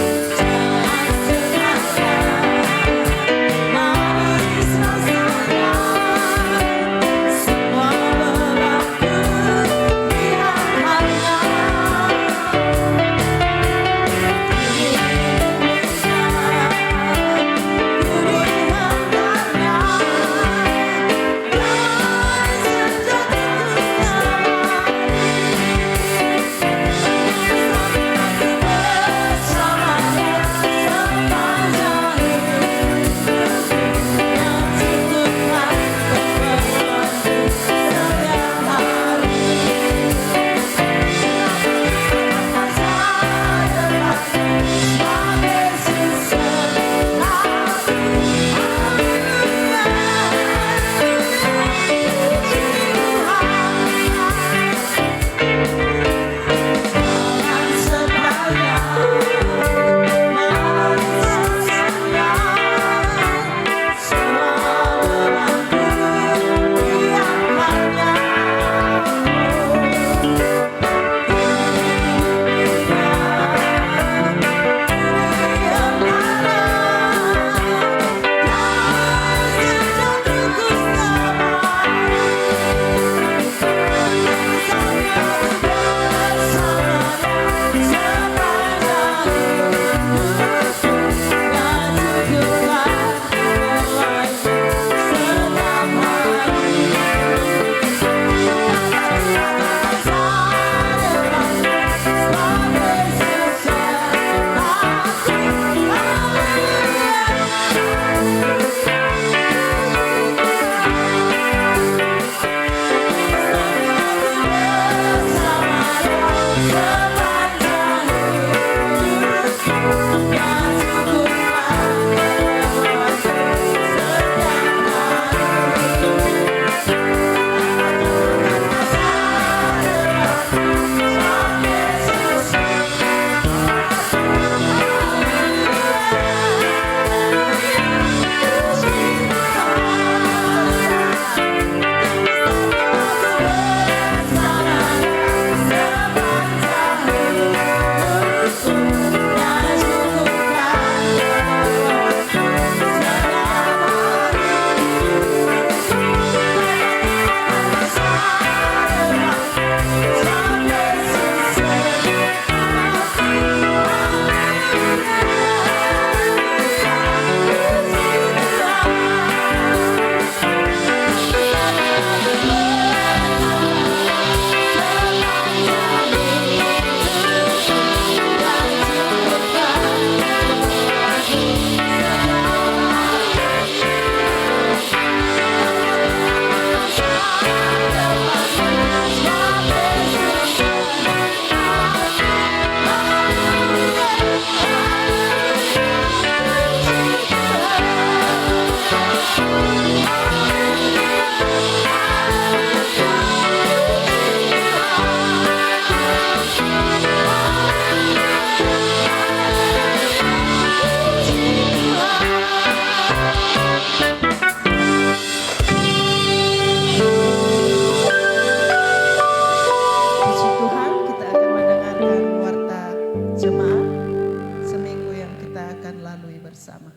bersama.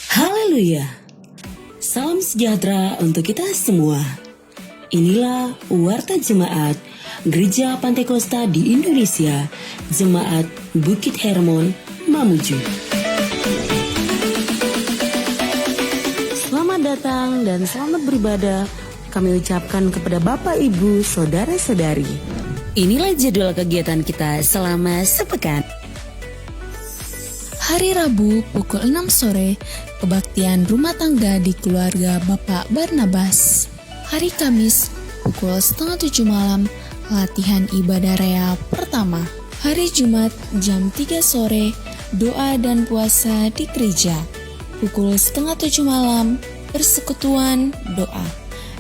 Haleluya. Salam sejahtera untuk kita semua. Inilah Warta Jemaat Gereja Pantekosta di Indonesia, Jemaat Bukit Hermon, Mamuju. Selamat datang dan selamat beribadah kami ucapkan kepada Bapak, Ibu, Saudara-saudari. Inilah jadwal kegiatan kita selama sepekan. Hari Rabu pukul 6 sore, kebaktian rumah tangga di keluarga Bapak Barnabas. Hari Kamis pukul 6:30 malam, latihan ibadah raya pertama. Hari Jumat jam 3 sore, doa dan puasa di gereja. Pukul 6:30 malam, persekutuan doa.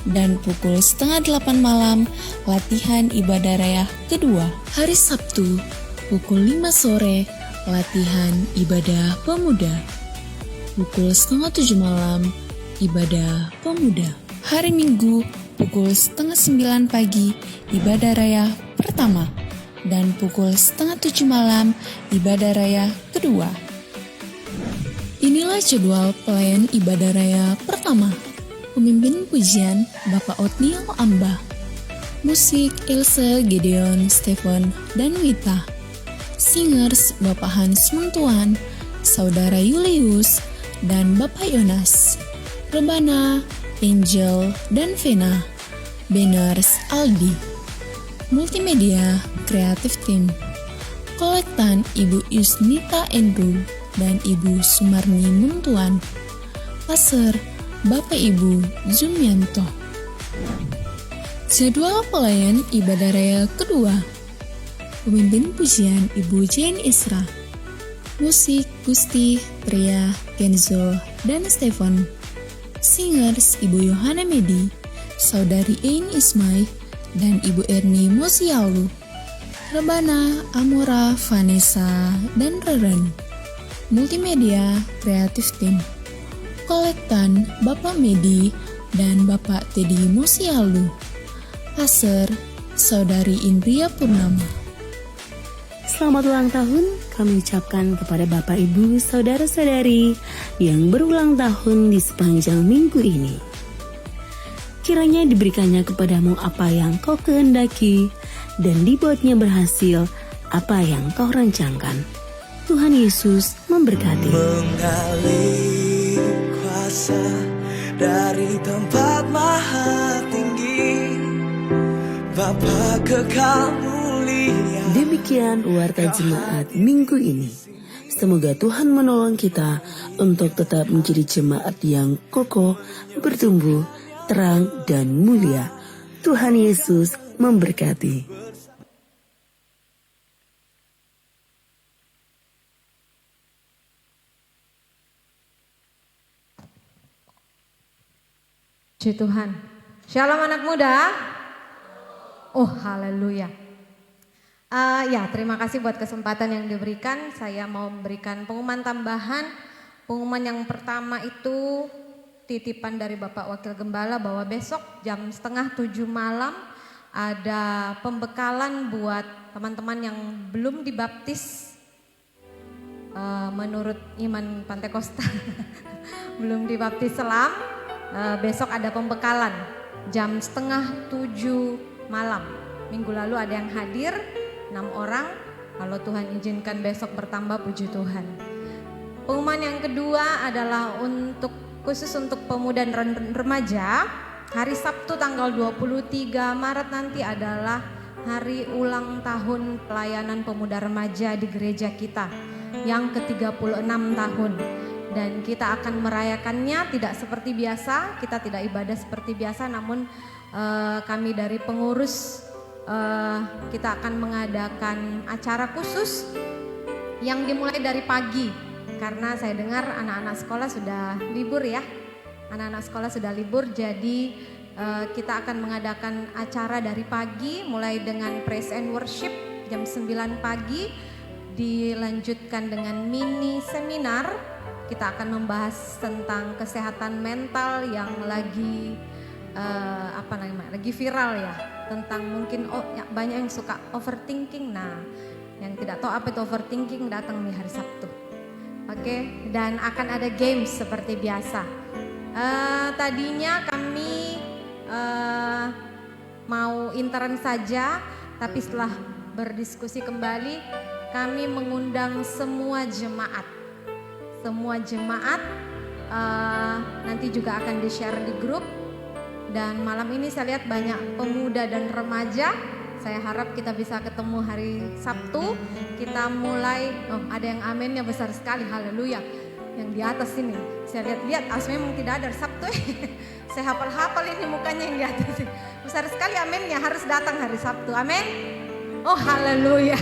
Dan pukul 7:30 malam, latihan ibadah raya kedua. Hari Sabtu pukul 5 sore, latihan ibadah pemuda. Pukul 6:30 malam, ibadah pemuda. Hari Minggu pukul 8:30 pagi, ibadah raya pertama. Dan pukul 6:30 malam, ibadah raya kedua. Inilah jadwal pelayan ibadah raya pertama. Pemimpin pujian Bapak Otniel Ambah. Musik Ilse, Gideon, Stephen, dan Wita. Singers Bapak Hans Mentuan, Saudara Julius, dan Bapak Yonas. Rebana, Angel, dan Vena. Banners Aldi. Multimedia Kreatif Team. Kolektan Ibu Yusnita Andrew dan Ibu Sumarni Mentuan. Pastor Bapak Ibu Zumianto. Jadwal pelayan ibadah raya kedua. Pemimpin pujian Ibu Jane Isra. Musik Gusti, Tria, Kenzo, dan Stephen. Singers Ibu Yohana Medi, Saudari Ein Ismai, dan Ibu Erni Mosialu. Rebana, Amora, Vanessa, dan Reren. Multimedia Kreatif Team. Kolektan Bapak Medi dan Bapak Teddy Mosialu. Pastor Saudari Indria Purnama. Selamat ulang tahun kami ucapkan kepada Bapak, Ibu, Saudara-saudari yang berulang tahun di sepanjang minggu ini. Kiranya diberikannya kepadamu apa yang kau kehendaki dan dibuatnya berhasil apa yang kau rancangkan. Tuhan Yesus memberkati. Mengalir kuasa dari tempat maha tinggi, Bapa kekal mulia. Demikian Warta Jemaat minggu ini. Semoga Tuhan menolong kita untuk tetap menjadi jemaat yang kokoh, bertumbuh, terang, dan mulia. Tuhan Yesus memberkati. Puji Tuhan. Shalom anak muda. Oh haleluya. Ya terima kasih buat kesempatan yang diberikan. Saya mau memberikan pengumuman tambahan. Pengumuman yang pertama itu titipan dari Bapak Wakil Gembala bahwa besok jam 6:30 malam ada pembekalan buat teman-teman yang belum dibaptis menurut iman Pantekosta. Belum dibaptis selam. Besok ada pembekalan jam 6:30 malam. Minggu lalu ada yang hadir 6 orang. Kalau Tuhan izinkan besok bertambah, puji Tuhan. Pengumuman yang kedua adalah khusus untuk pemuda dan remaja. Hari Sabtu tanggal 23 Maret nanti adalah hari ulang tahun pelayanan pemuda remaja di gereja kita yang ke-36 tahun. Dan kita akan merayakannya tidak seperti biasa, kita tidak ibadah seperti biasa, namun kami dari pengurus kita akan mengadakan acara khusus yang dimulai dari pagi. Karena saya dengar anak-anak sekolah sudah libur ya. Anak-anak sekolah sudah libur, jadi kita akan mengadakan acara dari pagi mulai dengan praise and worship jam 9 pagi. Dilanjutkan dengan mini seminar. Kita akan membahas tentang kesehatan mental yang lagi lagi viral ya. Tentang mungkin banyak yang suka overthinking. Nah, yang tidak tahu apa itu overthinking datang di hari Sabtu. Oke, dan akan ada games seperti biasa. Tadinya kami mau intern saja, tapi setelah berdiskusi kembali, kami mengundang semua jemaat. Semua jemaat nanti juga akan di-share di grup. Dan malam ini saya lihat banyak pemuda dan remaja. Saya harap kita bisa ketemu hari Sabtu. Kita mulai, ada yang amennya besar sekali, haleluya. Yang di atas ini, saya lihat memang tidak ada Sabtu. Saya hafal-hafal ini mukanya yang di atas. Besar sekali amennya, harus datang hari Sabtu, amin. Oh haleluya.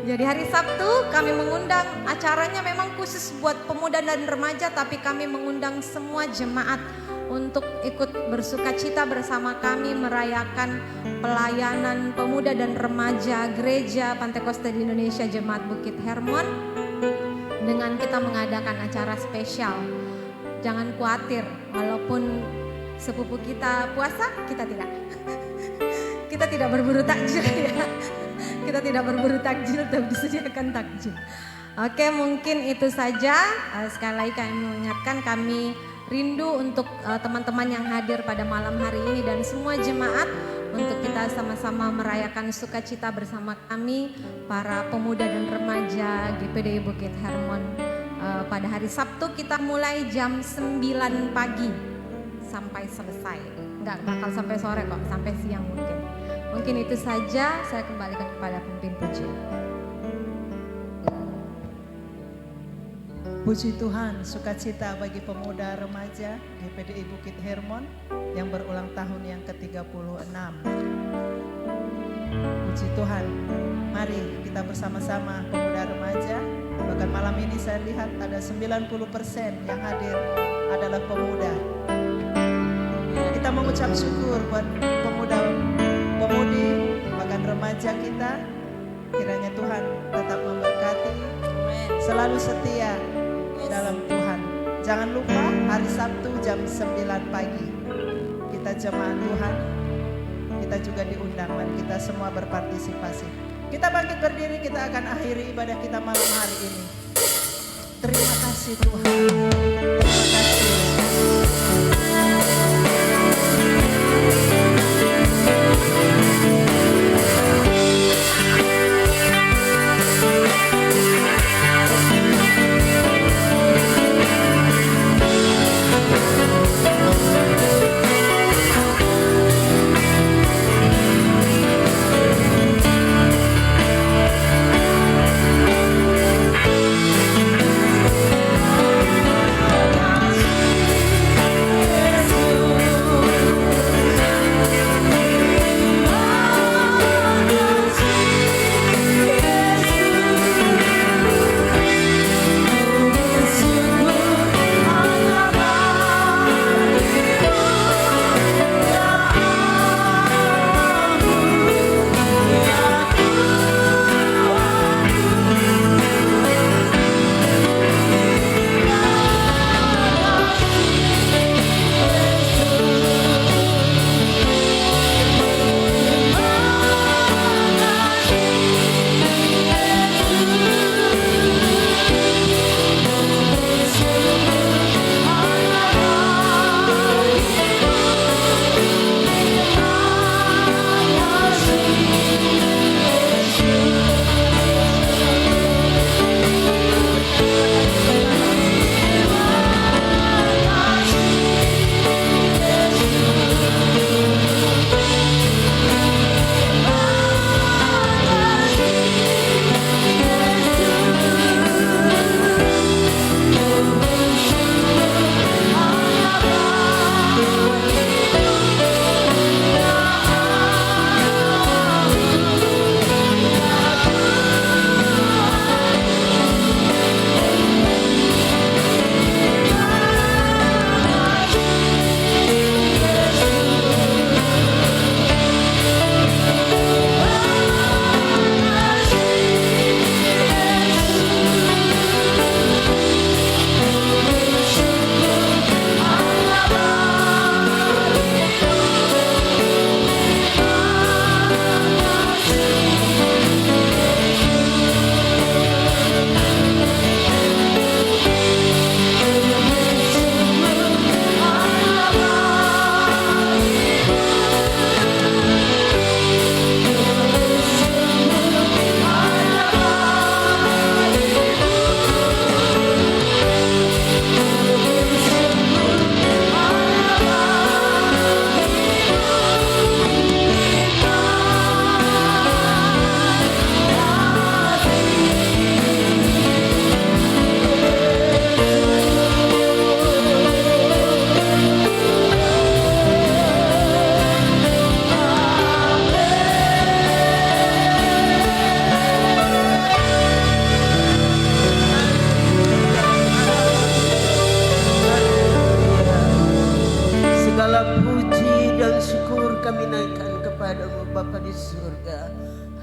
Jadi hari Sabtu kami mengundang, acaranya memang khusus buat pemuda dan remaja, tapi kami mengundang semua jemaat untuk ikut bersuka cita bersama kami merayakan pelayanan pemuda dan remaja Gereja Pantai Kosta di Indonesia Jemaat Bukit Hermon dengan kita mengadakan acara spesial. Jangan khawatir, walaupun sepupu kita puasa, kita tidak. Kita tidak berburu takjil ya. Kita tidak berburu takjil, tapi disediakan takjil. Oke, mungkin itu saja. Sekali lagi kami mengingatkan, kami rindu untuk teman-teman yang hadir pada malam hari ini dan semua jemaat untuk kita sama-sama merayakan sukacita bersama kami para pemuda dan remaja GPDI Bukit Hermon. Pada hari Sabtu kita mulai jam 9 pagi sampai selesai. Enggak bakal sampai sore kok, sampai siang mungkin. Mungkin itu saja, saya kembalikan kepada pemimpin pujian. Puji Tuhan, sukacita bagi pemuda remaja GPDI Bukit Hermon yang berulang tahun yang ke-36. Puji Tuhan, mari kita bersama-sama pemuda remaja. Bahkan malam ini saya lihat ada 90% yang hadir adalah pemuda. Kita mengucap syukur buat pemuda-pemudi, bahkan remaja kita. Kiranya Tuhan tetap memberkati, selalu setia dalam Tuhan. Jangan lupa hari Sabtu jam 9 pagi kita jemaat Tuhan. Kita juga diundang, mari kita semua berpartisipasi. Kita bangkit berdiri, kita akan akhiri ibadah kita malam hari ini. Terima kasih Tuhan. Terima kasih.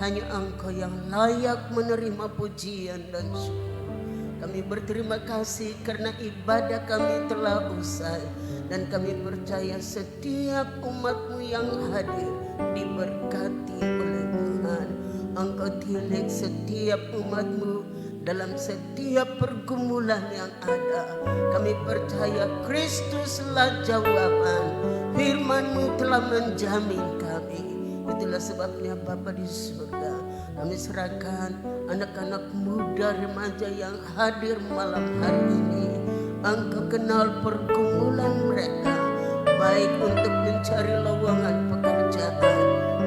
hanya Engkau yang layak menerima pujian dan syukur. Kami berterima kasih karena ibadah kami telah usai, dan kami percaya setiap umat-Mu yang hadir diberkati oleh Tuhan. Engkau tilik setiap umat-Mu dalam setiap pergumulan yang ada. Kami percaya Kristuslah jawaban. Firman-Mu telah menjamin kami. Itulah sebabnya Bapa di surga, kami serahkan anak-anak muda remaja yang hadir malam hari ini. Engkau kenal pergumulan mereka, baik untuk mencari lowongan pekerjaan.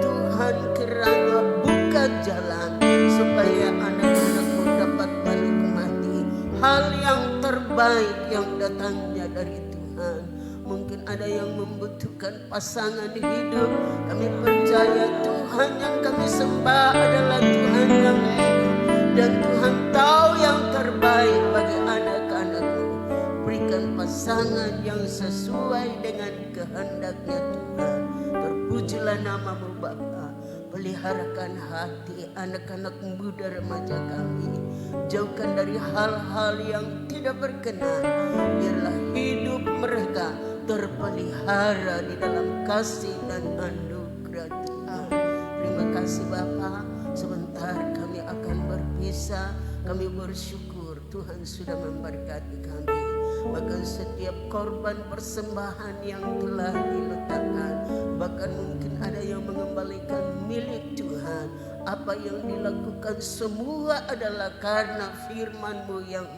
Tuhan kiranya buka jalan supaya anak-anakmu dapat menikmati hal yang terbaik yang datangnya dari Tuhan. Mungkin ada yang membutuhkan pasangan hidup. Kami percaya Tuhan yang kami sembah adalah Tuhan yang hidup, dan Tuhan tahu yang terbaik bagi anak-anak-Mu. Berikan pasangan yang sesuai dengan kehendaknya Tuhan. Terpujilah nama-Mu Bapa. Peliharakan hati anak-anak muda remaja kami. Jauhkan dari hal-hal yang tidak berkenan. Biarlah hidup mereka terpelihara di dalam kasih dan anugerah Tuhan. Terima kasih Bapa. Sebentar kami akan berpisah. Kami bersyukur Tuhan sudah memberkati kami. Bahkan setiap korban persembahan yang telah diletakkan, bahkan mungkin ada yang mengembalikan milik Tuhan. Apa yang dilakukan semua adalah karena firman-Mu yang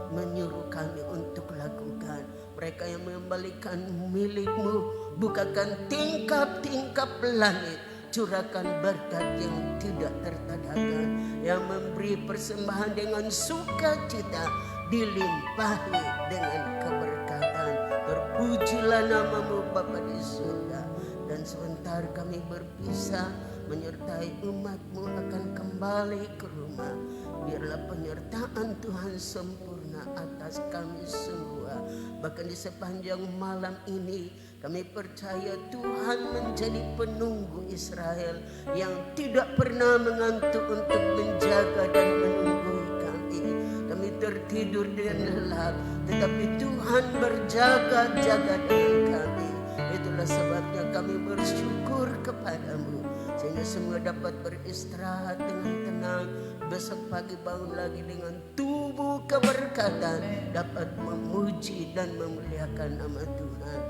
menyuruh kami untuk lakukan. Mereka yang mengembalikan milik-Mu, bukakan tingkap-tingkap langit, curahkan berkat yang tidak tertadakan. Yang memberi persembahan dengan sukacita, dilimpahi dengan keberkatan. Terpujilah nama-Mu Bapa di surga. Dan sebentar kami berpisah, menyertai umat-Mu akan kembali ke rumah. Biarlah penyertaan Tuhan sempurna atas kami semua. Bahkan di sepanjang malam ini kami percaya Tuhan menjadi penunggu Israel yang tidak pernah mengantuk untuk menjaga dan menunggu kami. Kami tertidur dengan lelap, tetapi Tuhan berjaga-jaga dengan kami. Itulah sebabnya kami bersyukur kepada-Mu, sehingga semua dapat beristirahat dengan tenang. Besok pagi bangun lagi dengan tubuh keberkatan, dapat memuji dan memuliakan nama Tuhan.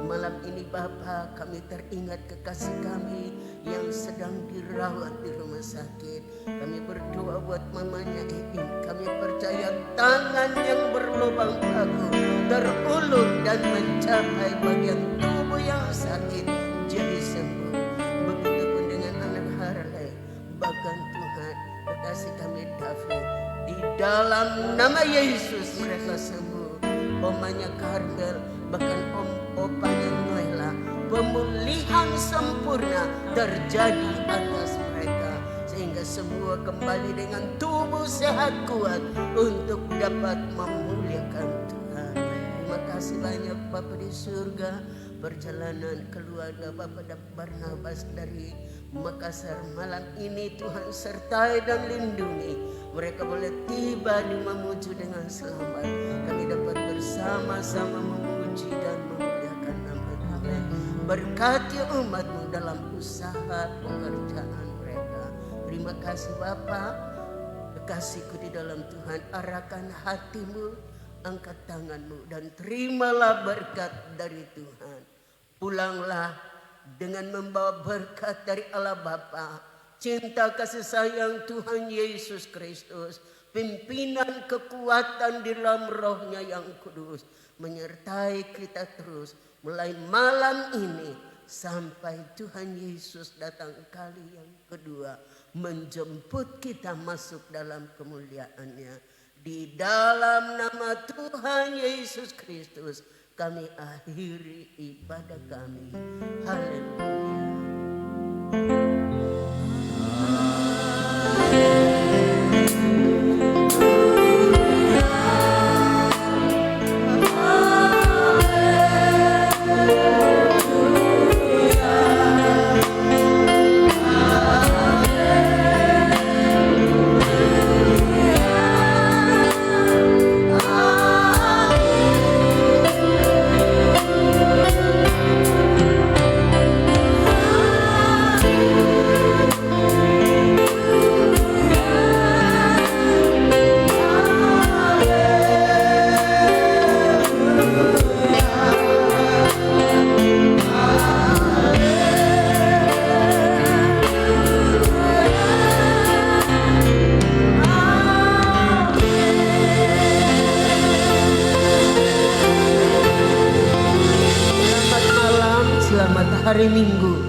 Malam ini Bapa, kami teringat kekasih kami yang sedang dirawat di rumah sakit. Kami berdoa buat mamanya Iin. Kami percaya tangan yang berlubang paku terulur dan mencapai bagian tubuh yang sakit jadi sembuh. Begitupun dengan anak Harley. Bahkan Tuhan, kekasih kami David, di dalam nama Yesus mereka sembuh. Omanya Karmel, bahkan opanya Noela, pemulihan sempurna terjadi atas mereka, sehingga semua kembali dengan tubuh sehat kuat untuk dapat memuliakan Tuhan. Terima kasih banyak Bapa di surga. Perjalanan keluarga Bapak Barnabas dari Makassar malam ini Tuhan sertai dan lindungi. Mereka boleh tiba di Mamuju dengan selamat. Kami dapat bersama-sama memuji dan memuliakan nama Tuhan. Berkati umat-Mu dalam usaha pekerjaan mereka. Terima kasih Bapa. Kekasihku di dalam Tuhan, arahkan hatimu, angkat tanganmu, dan terimalah berkat dari Tuhan. Pulanglah dengan membawa berkat dari Allah Bapa, cinta kasih sayang Tuhan Yesus Kristus, pimpinan kekuatan di dalam rohnya yang kudus, menyertai kita terus mulai malam ini sampai Tuhan Yesus datang kali yang kedua, menjemput kita masuk dalam kemuliaannya. Di dalam nama Tuhan Yesus Kristus kami akhiri ibadah kami. Haleluya. Haleluya. hari Minggu